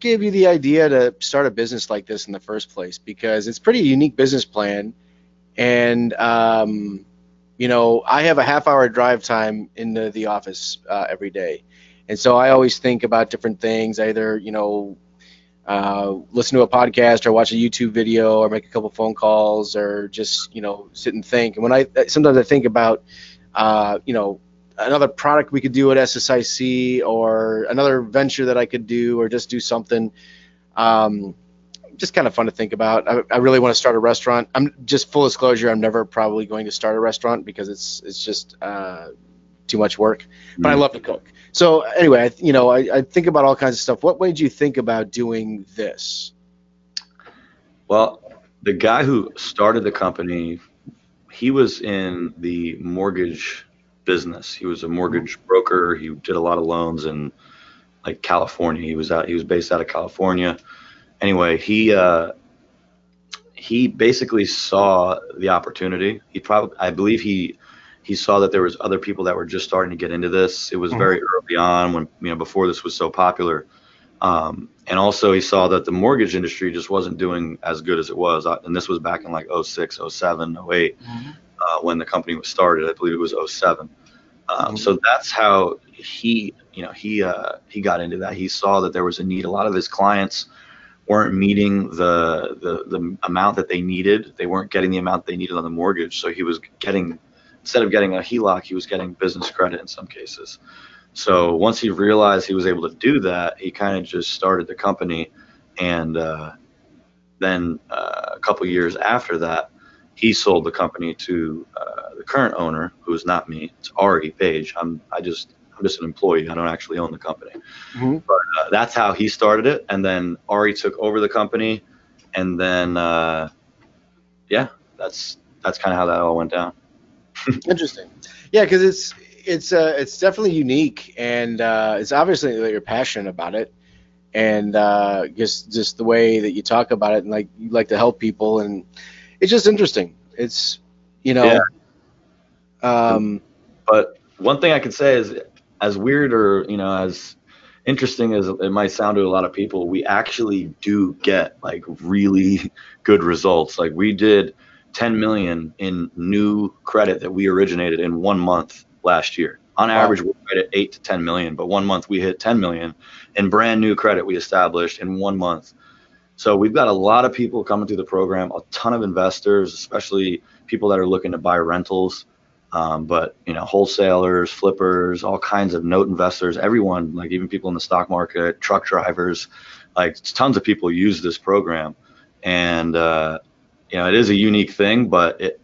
gave you the idea to start a business like this in the first place? Because it's pretty unique business plan, and I have a half-hour drive time into the office every day, and so I always think about different things. I either listen to a podcast or watch a YouTube video or make a couple phone calls or just sit and think. And sometimes I think about another product we could do at SSIC, or another venture that I could do, or just do something. Just kind of fun to think about. I really want to start a restaurant. I'm just full disclosure. I'm never probably going to start a restaurant because it's just too much work. But I love to cook. So anyway, I think about all kinds of stuff. What made you think about doing this? Well, the guy who started the company, he was in the mortgage business. He was a mortgage broker. He did a lot of loans in like California. He was based out of California. Anyway, he basically saw the opportunity. I believe he saw that there was other people that were just starting to get into this. It was very early on when, before this was so popular. And also he saw that the mortgage industry just wasn't doing as good as it was. And this was back in like 06, 07, 08, when the company was started. I believe it was 07. So that's how he got into that. He saw that there was a need. A lot of his clients weren't meeting the amount that they needed. They weren't getting the amount they needed on the mortgage. So he was getting, instead of getting a HELOC, he was getting business credit in some cases. So once he realized he was able to do that, he kind of just started the company. And then a couple years after that, he sold the company to the current owner, who is not me. It's REI Page. I'm just an employee. I don't actually own the company. But that's how he started it. And then REI took over the company. And then, that's kind of how that all went down. Interesting. Yeah, because it's definitely unique, and it's obviously that you're passionate about it, and just the way that you talk about it, and like you like to help people, and it's just interesting. It's But one thing I can say is, as weird or as interesting as it might sound to a lot of people, we actually do get like really good results. Like we did 10 million in new credit that we originated in 1 month last year. On average, we credit 8 to 10 million, but 1 month we hit 10 million in brand new credit we established in 1 month. So we've got a lot of people coming through the program, a ton of investors, especially people that are looking to buy rentals. But wholesalers, flippers, all kinds of note investors, everyone, like even people in the stock market, truck drivers, like tons of people use this program. And it is a unique thing, but it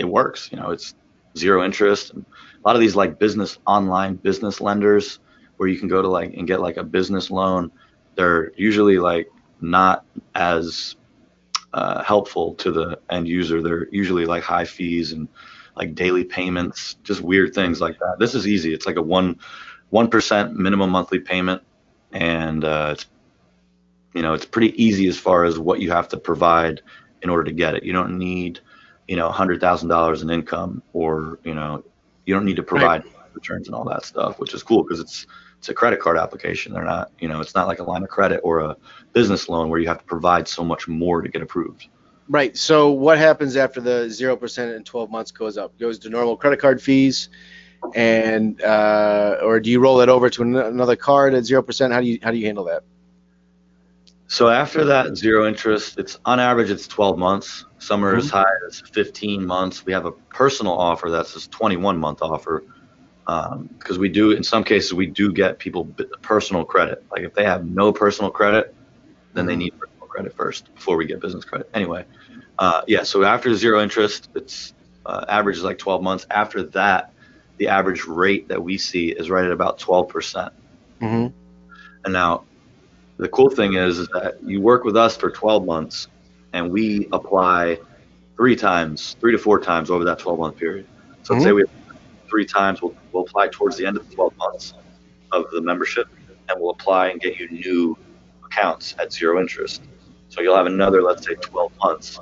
works. It's zero interest. And a lot of these like online business lenders where you can go to and get like a business loan, they're usually like not as helpful to the end user. They're usually like high fees and like daily payments, just weird things like that. This is easy. It's like a 1% minimum monthly payment, and it's pretty easy as far as what you have to provide in order to get it. You don't need $100,000 in income, or you don't need to provide returns and all that stuff, which is cool because it's a credit card application. They're not, it's not like a line of credit or a business loan where you have to provide so much more to get approved. Right. So what happens after the 0% in 12 months goes up? Goes to normal credit card fees, and or do you roll it over to another card at 0%? How do you handle that? So after that zero interest, it's on average it's 12 months. Some are as high as 15 months. We have a personal offer that's a 21-month offer, because we do, in some cases, we do get people personal credit. Like if they have no personal credit, then they need personal credit first before we get business credit. Anyway, so after zero interest, it's average is like 12 months. After that, the average rate that we see is right at about 12%. And now, the cool thing is that you work with us for 12 months, and we apply 3 to 4 times over that 12-month period. So let's say we have 3 times, we'll apply towards the end of the 12 months of the membership, and we'll apply and get you new accounts at zero interest. So you'll have another, let's say, 12 months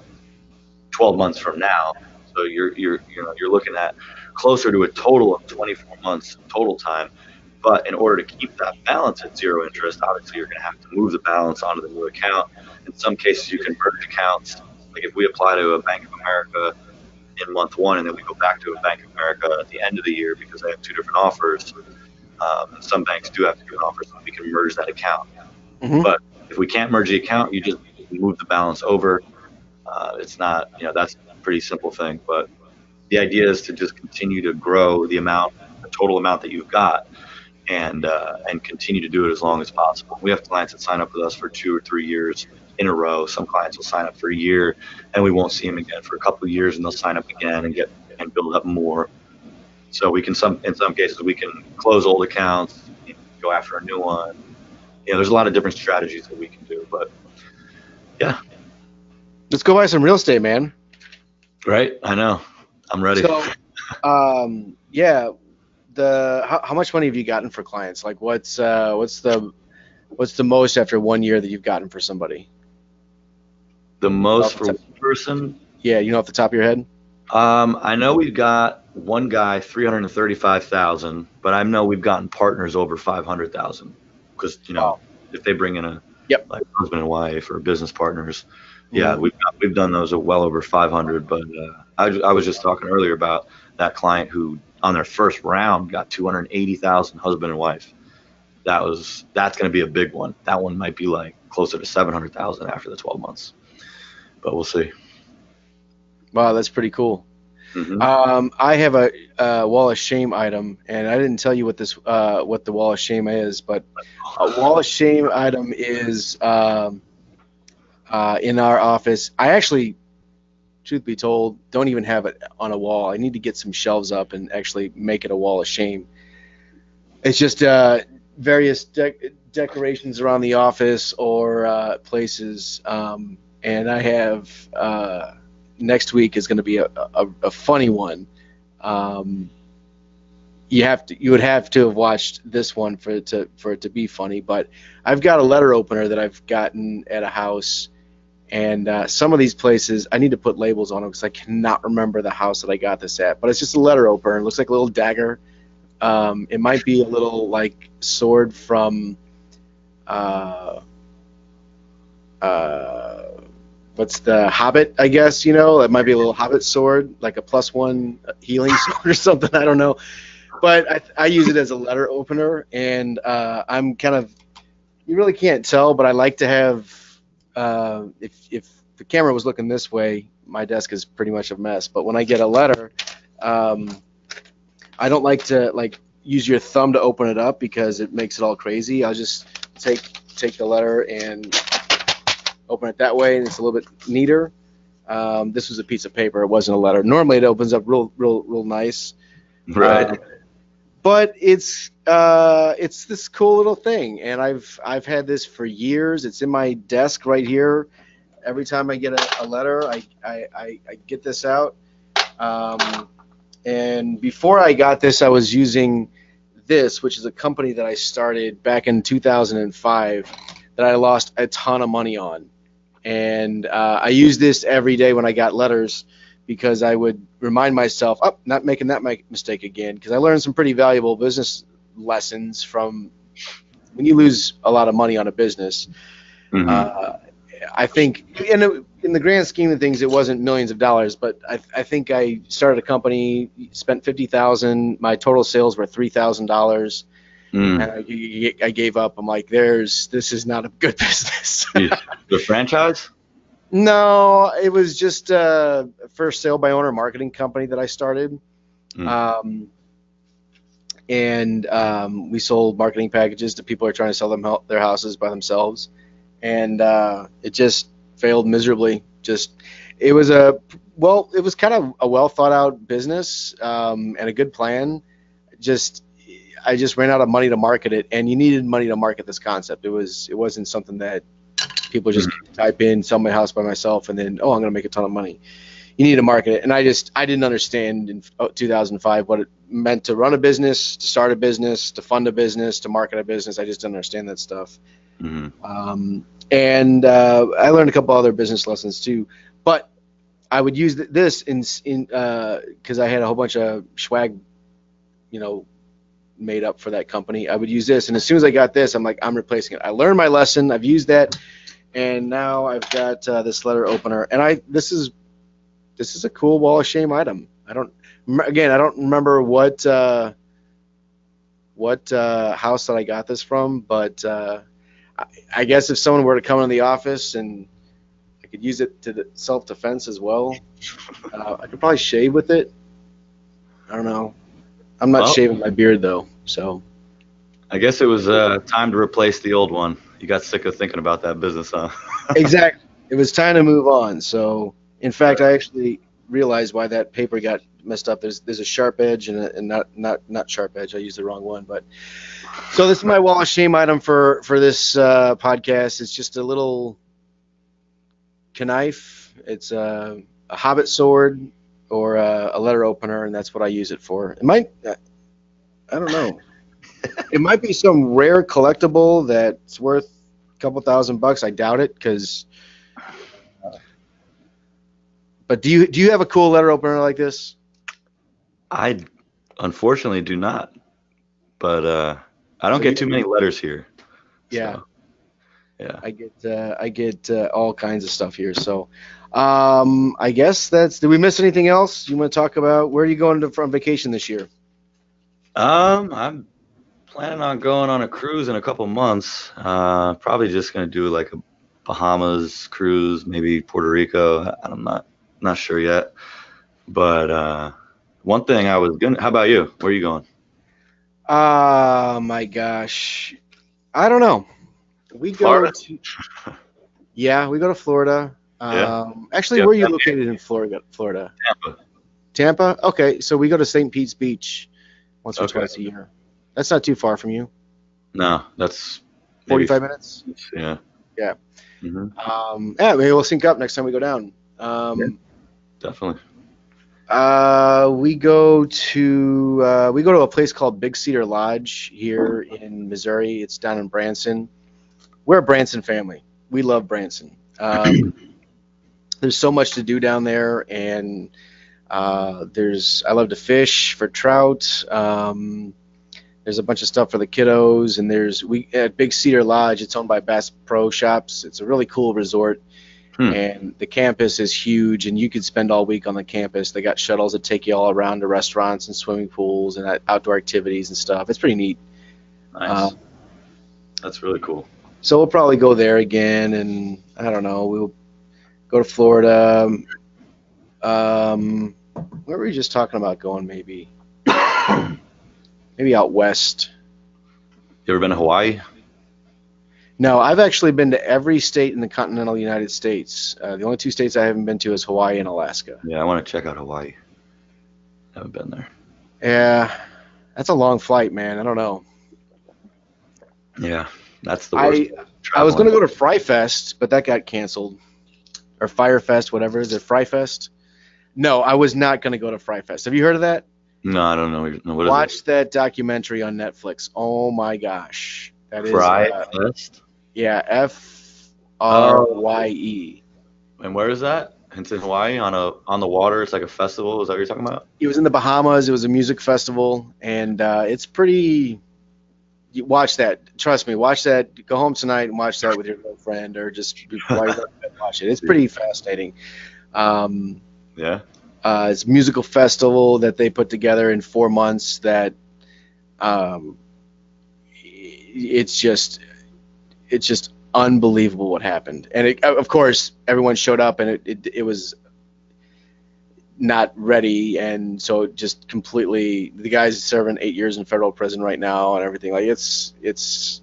from now. So you're looking at closer to a total of 24 months total time. But in order to keep that balance at zero interest, obviously you're going to have to move the balance onto the new account. In some cases, you can merge accounts. Like if we apply to a Bank of America in month 1, and then we go back to a Bank of America at the end of the year because they have 2 different offers. And some banks do have 2 different offers, so we can merge that account. But if we can't merge the account, you just move the balance over. It's not, that's a pretty simple thing. But the idea is to just continue to grow the total amount that you've got, and continue to do it as long as possible. We have clients that sign up with us for 2 or 3 years in a row. Some clients will sign up for a year, and we won't see them again for a couple of years, and they'll sign up again and build up more. So in some cases we can close old accounts, go after a new one. There's a lot of different strategies that we can do, but yeah. Let's go buy some real estate, man. Right? I know. I'm ready. So, yeah. How much money have you gotten for clients? Like, what's the most after 1 year that you've gotten for somebody? The most for one person? Yeah, off the top of your head? I know we've got one guy 335,000, but I know we've gotten partners over 500,000 because if they bring in a like husband and wife or business partners, we've done those at well over 500. But I was just talking earlier about that client who on their first round got 280,000 husband and wife. That's going to be a big one. That one might be like closer to 700,000 after the 12 months, but we'll see. Wow, that's pretty cool. Mm-hmm. I have a wall of shame item, and I didn't tell you what the wall of shame is, but a wall of shame item is in our office. I actually, truth be told, don't even have it on a wall. I need to get some shelves up and actually make it a wall of shame. It's just various decorations around the office or places, and I have. Next week is going to be a funny one. You would have to have watched this one for it to be funny. But I've got a letter opener that I've gotten at a house, and some of these places I need to put labels on them because I cannot remember the house that I got this at. But it's just a letter opener. It looks like a little dagger. It might be a little like sword from. What's the Hobbit, I guess, it might be a little Hobbit sword, like a +1 healing sword or something. I don't know. But I use it as a letter opener, and I'm kind of, you really can't tell, but I like to have, if the camera was looking this way, my desk is pretty much a mess. But when I get a letter, I don't like to use your thumb to open it up because it makes it all crazy. I'll just take the letter and open it that way, and it's a little bit neater. This was a piece of paper; it wasn't a letter. Normally, it opens up real nice. Right. But it's this cool little thing, and I've had this for years. It's in my desk right here. Every time I get a letter, I get this out. And before I got this, I was using this, which is a company that I started back in 2005 that I lost a ton of money on. And I use this every day when I got letters because I would remind myself, not making that mistake again, because I learned some pretty valuable business lessons from when you lose a lot of money on a business. Mm-hmm. I think in the grand scheme of things, it wasn't millions of dollars, but I think I started a company, spent $50,000. My total sales were $3,000. And I gave up. I'm like, this is not a good business. The franchise? No, it was just a first sale by owner marketing company that I started. And we sold marketing packages to people who are trying to sell their houses by themselves. And it just failed miserably. It was kind of a well thought out business and a good plan. I just ran out of money to market it, and you needed money to market this concept. It wasn't something that people just type in, sell my house by myself, and then, I'm going to make a ton of money. You need to market it. And I didn't understand in 2005 what it meant to run a business, to start a business, to fund a business, to market a business. I just didn't understand that stuff. Mm-hmm. And I learned a couple other business lessons too. But I would use this in because I had a whole bunch of swag, made up for that company. I would use this, and as soon as I got this, I'm like, I'm replacing it. I learned my lesson. I've used that, and now I've got this letter opener. And this is a cool wall of shame item. I don't remember what house that I got this from, but I guess if someone were to come in the office and I could use it to self-defense as well, I could probably shave with it. I don't know. I'm not Well, shaving my beard though, so. I guess it was time to replace the old one. You got sick of thinking about that business, huh? Exactly. It was time to move on. So, in fact, I actually realized why that paper got messed up. There's a sharp edge and not sharp edge. I used the wrong one. But so this is my wall of shame item for this podcast. It's just a little knife. It's a hobbit sword or a letter opener, and that's what I use it for. It might. I don't know. It might be some rare collectible that's worth a couple $1,000. I doubt it, because. But do you have a cool letter opener like this? I unfortunately do not, but I don't So get too many letters here. Yeah, So, yeah. I get all kinds of stuff here. So, I guess that's. Did we miss anything else you want to talk about? Where are you going to from vacation this year? I'm planning on going on a cruise in a couple months. Probably just gonna do like a Bahamas cruise, maybe Puerto Rico. I'm not sure yet. But one thing I was gonna. How about you? Where are you going? My gosh, I don't know. We go Florida? to Yeah, we go to Florida. Yeah. Actually, Yeah. where are you located in Florida? Florida, Tampa. Tampa. Okay, so we go to St. Pete's Beach once or Okay. twice a year. That's not too far from you. No, that's maybe. 45 minutes. Yeah. Yeah. Hmm. Yeah, maybe we'll sync up next time we go down. Yeah, definitely. We go to a place called Big Cedar Lodge here in Missouri. It's down in Branson. We're a Branson family. We love Branson. There's so much to do down there, and I love to fish for trout. There's a bunch of stuff for the kiddos, and at Big Cedar Lodge. It's owned by Bass Pro Shops. It's a really cool resort. And the campus is huge, and you could spend all week on the campus. They got shuttles that take you all around to restaurants and swimming pools and outdoor activities and stuff. It's pretty neat. Nice. That's really cool. So we'll probably go there again, and I don't know. We'll go to Florida. Where were we just talking about going? Maybe out west. You ever been to Hawaii? No, I've actually been to every state in the continental United States. The only two states I haven't been to is Hawaii and Alaska. Yeah, I want to check out Hawaii. Haven't been there. Yeah, that's a long flight, man. I don't know. Yeah, that's the worst. I was going to go to Fry Fest, but that got canceled. Or Fire Fest, whatever. Is it Fry Fest? No, I was not going to go to Fry Fest. Have you heard of that? No, I don't know. What is Watch that documentary on Netflix. Oh my gosh. That is Fry Fest? Yeah, FRYE. And where is that? It's in Hawaii on the water. It's like a festival. Is that what you're talking about? It was in the Bahamas. It was a music festival, and it's pretty. You watch that. Trust me. Watch that. Go home tonight and watch that with your girlfriend, or just while you're going to bed, watch it. It's pretty fascinating. Yeah. It's a musical festival that they put together in 4 months. That it's just unbelievable what happened. And of course, everyone showed up, and it was not ready, and so just completely. The guy's serving 8 years in federal prison right now, and everything. Like it's.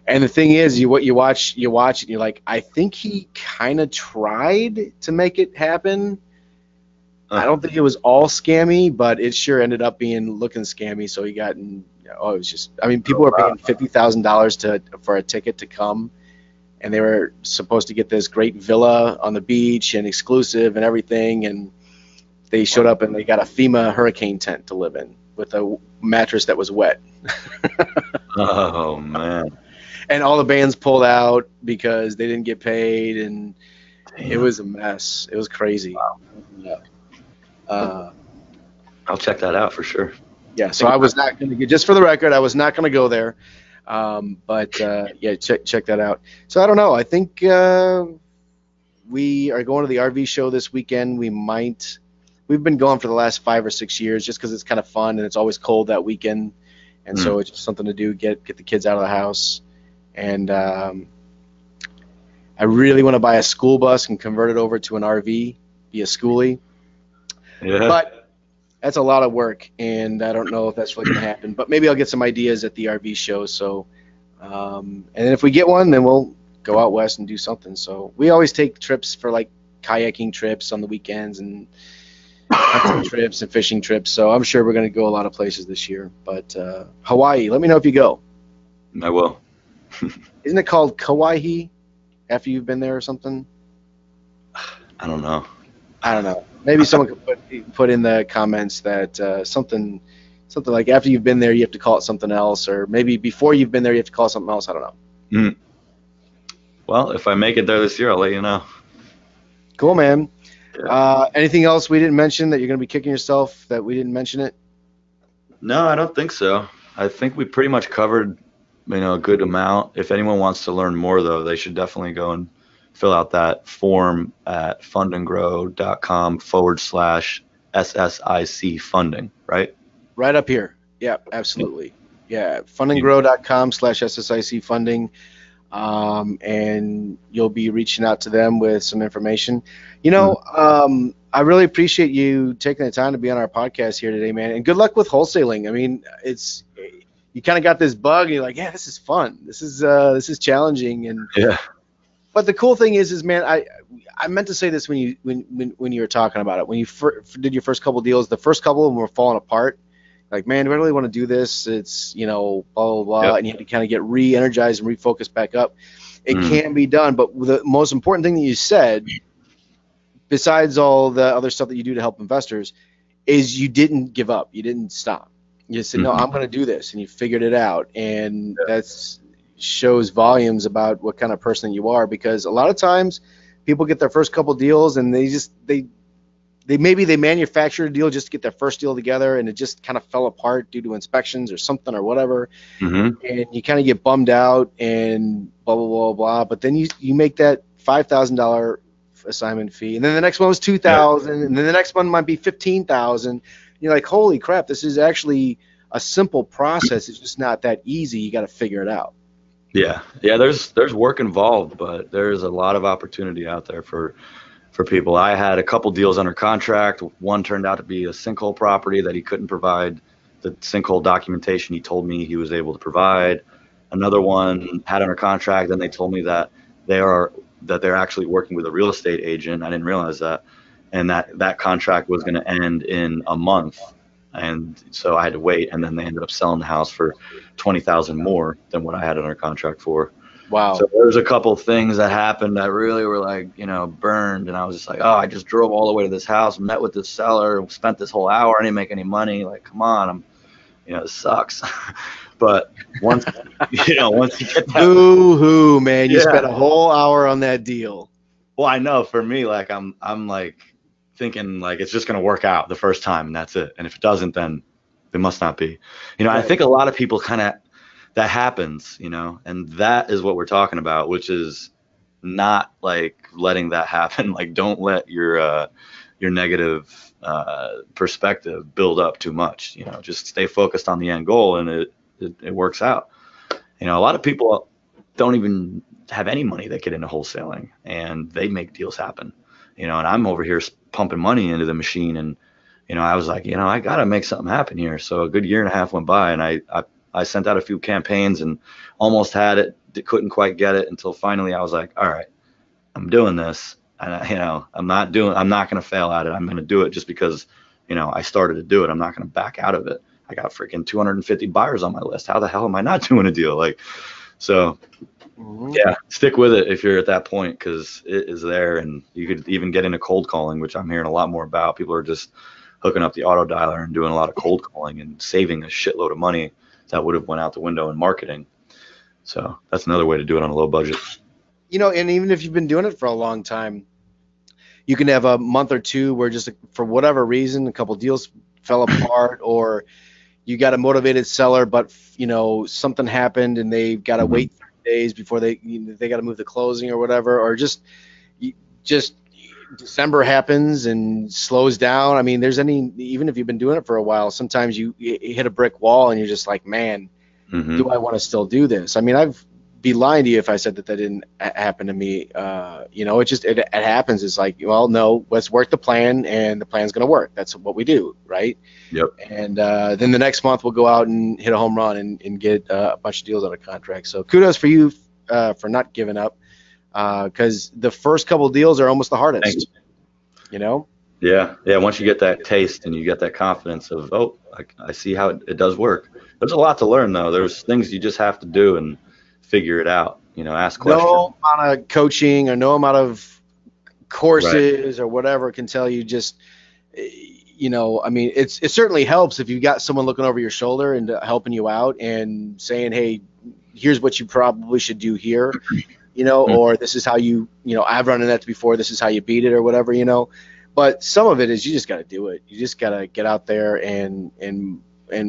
And the thing is, you watch it, and you're like, I think he kind of tried to make it happen. I don't think it was all scammy, but it sure ended up looking scammy. So he got it was just. I mean, people were paying $50,000 for a ticket to come. And they were supposed to get this great villa on the beach and exclusive and everything. And they showed up and they got a FEMA hurricane tent to live in with a mattress that was wet. Oh, man. And all the bands pulled out because they didn't get paid. And It was a mess. It was crazy. Wow. Yeah. I'll check that out for sure. Yeah, so I was not going to just for the record, I was not going to go there. But yeah, check that out. So I don't know. I think we are going to the RV show this weekend. We've been going for the last 5 or 6 years just because it's kind of fun and it's always cold that weekend, and so it's just something to do. Get the kids out of the house, and I really want to buy a school bus and convert it over to an RV, be a schoolie. Yeah. But That's a lot of work, and I don't know if that's really going to happen. But maybe I'll get some ideas at the RV show. So, and then if we get one, then we'll go out west and do something. So we always take trips for like kayaking trips on the weekends and hunting trips and fishing trips. So I'm sure we're going to go a lot of places this year. But Hawaii, let me know if you go. I will. Isn't it called Kauai after you've been there or something? I don't know. I don't know. Maybe someone could put in the comments that something like after you've been there, you have to call it something else, or maybe before you've been there, you have to call it something else. I don't know. Mm. Well, if I make it there this year, I'll let you know. Cool, man. Yeah. Anything else we didn't mention that you're going to be kicking yourself that we didn't mention it? No, I don't think so. I think we pretty much covered, a good amount. If anyone wants to learn more, though, they should definitely go and fill out that form at fundandgrow.com/SSIC funding, right? Right up here. Yeah, absolutely. Yeah, fundandgrow.com/SSIC funding. And you'll be reaching out to them with some information. I really appreciate you taking the time to be on our podcast here today, man. And good luck with wholesaling. I mean, you kind of got this bug. And you're like, yeah, this is fun. This is challenging. And Yeah. but the cool thing is man, I meant to say this when you were talking about it. When you did your first couple deals, the first couple of them were falling apart. Like, man, do I really want to do this? It's, blah, blah, blah. Yep. And you have to kind of get re-energized and refocused back up. It can be done. But the most important thing that you said, besides all the other stuff that you do to help investors, is you didn't give up. You didn't stop. You said, no, I'm going to do this. And you figured it out. And that shows volumes about what kind of person you are, because a lot of times people get their first couple deals and they manufactured a deal just to get their first deal together, and it just kind of fell apart due to inspections or something or whatever. And you kind of get bummed out and blah, blah, blah, blah. But then you make that $5,000 assignment fee, and then the next one was $2,000, and then the next one might be $15,000. You're like, holy crap, this is actually a simple process. It's just not that easy. You got to figure it out. Yeah. There's work involved, but there's a lot of opportunity out there for people. I had a couple deals under contract. One turned out to be a sinkhole property that he couldn't provide the sinkhole documentation he told me he was able to provide. Another one had under contract, and they told me that they're actually working with a real estate agent. I didn't realize that. And that contract was going to end in a month. And so I had to wait, and then they ended up selling the house for $20,000 more than what I had under contract for. Wow. So there's a couple of things that happened that really were like, burned. And I was just like, I just drove all the way to this house, met with this seller, spent this whole hour. I didn't make any money. Like, come on, this sucks. But once you get that. Boo-hoo, man. You spent a whole hour on that deal. Well, I know for me, like, I'm like thinking like it's just going to work out the first time and that's it. And if it doesn't, then it must not be. Right. I think a lot of people that happens, and that is what we're talking about, which is not like letting that happen. Like, don't let your negative perspective build up too much. Just stay focused on the end goal, and it works out. A lot of people don't even have any money that get into wholesaling, and they make deals happen. And I'm over here pumping money into the machine, and I was like, I got to make something happen here. So a good year and a half went by, and I sent out a few campaigns and almost had it, couldn't quite get it, until finally I was like, all right, I'm doing this. And I'm not going to fail at it. I'm going to do it just because, I started to do it. I'm not going to back out of it. I got freaking 250 buyers on my list. How the hell am I not doing a deal? So yeah, stick with it if you're at that point, because it is there, and you could even get into cold calling, which I'm hearing a lot more about. People are just hooking up the auto dialer and doing a lot of cold calling and saving a shitload of money that would have went out the window in marketing. So that's another way to do it on a low budget. And even if you've been doing it for a long time, you can have a month or two where just for whatever reason, a couple deals fell apart, or you got a motivated seller, but something happened and they've got to wait 3 days before they got to move the closing or whatever, or just December happens and slows down. I mean, even if you've been doing it for a while, sometimes you hit a brick wall and you're just like, man, do I want to still do this? I mean, I've be lying to you if I said that didn't happen to me. You know, it happens. It's like, well, no, let's work the plan, and the plan's going to work. That's what we do, right? Yep. And then the next month we'll go out and hit a home run and get a bunch of deals on a contract. So kudos for you for not giving up, because the first couple of deals are almost the hardest. Thanks. You know? Yeah. Once you get that taste and you get that confidence of, oh, I see how it does work. There's a lot to learn, though. There's things you just have to do and figure it out. You know, ask questions. No amount of coaching or no amount of courses or whatever can tell you just, you know, I mean, it certainly helps if you've got someone looking over your shoulder and helping you out and saying, hey, here's what you probably should do here, you know, or this is how you know, I've run into that before, this is how you beat it or whatever, you know. But some of it is you just got to do it. You just got to get out there and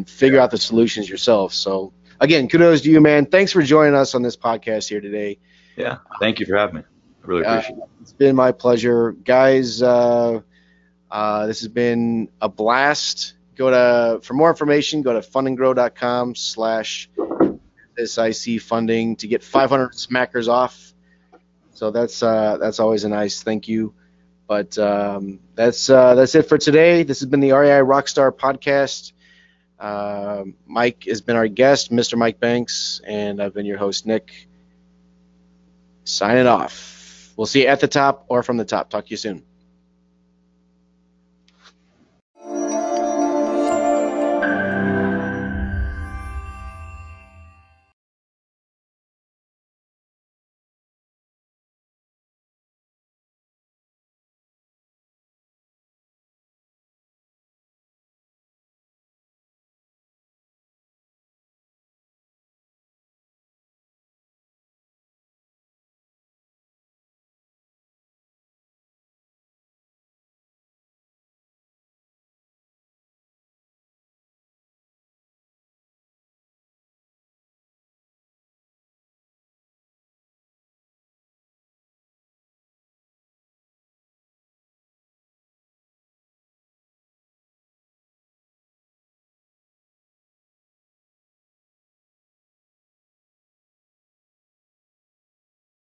figure out the solutions yourself. So, again, kudos to you, man. Thanks for joining us on this podcast here today. Yeah, thank you for having me. I really appreciate it. It's been my pleasure. Guys, this has been a blast. For more information, go to fundandgrow.com/SIC funding to get 500 smackers off. So that's always a nice thank you. But that's it for today. This has been the REI Rockstar podcast. Mike has been our guest, Mr. Mike Banks, and I've been your host, Nick. Signing off. We'll see you at the top or from the top. Talk to you soon.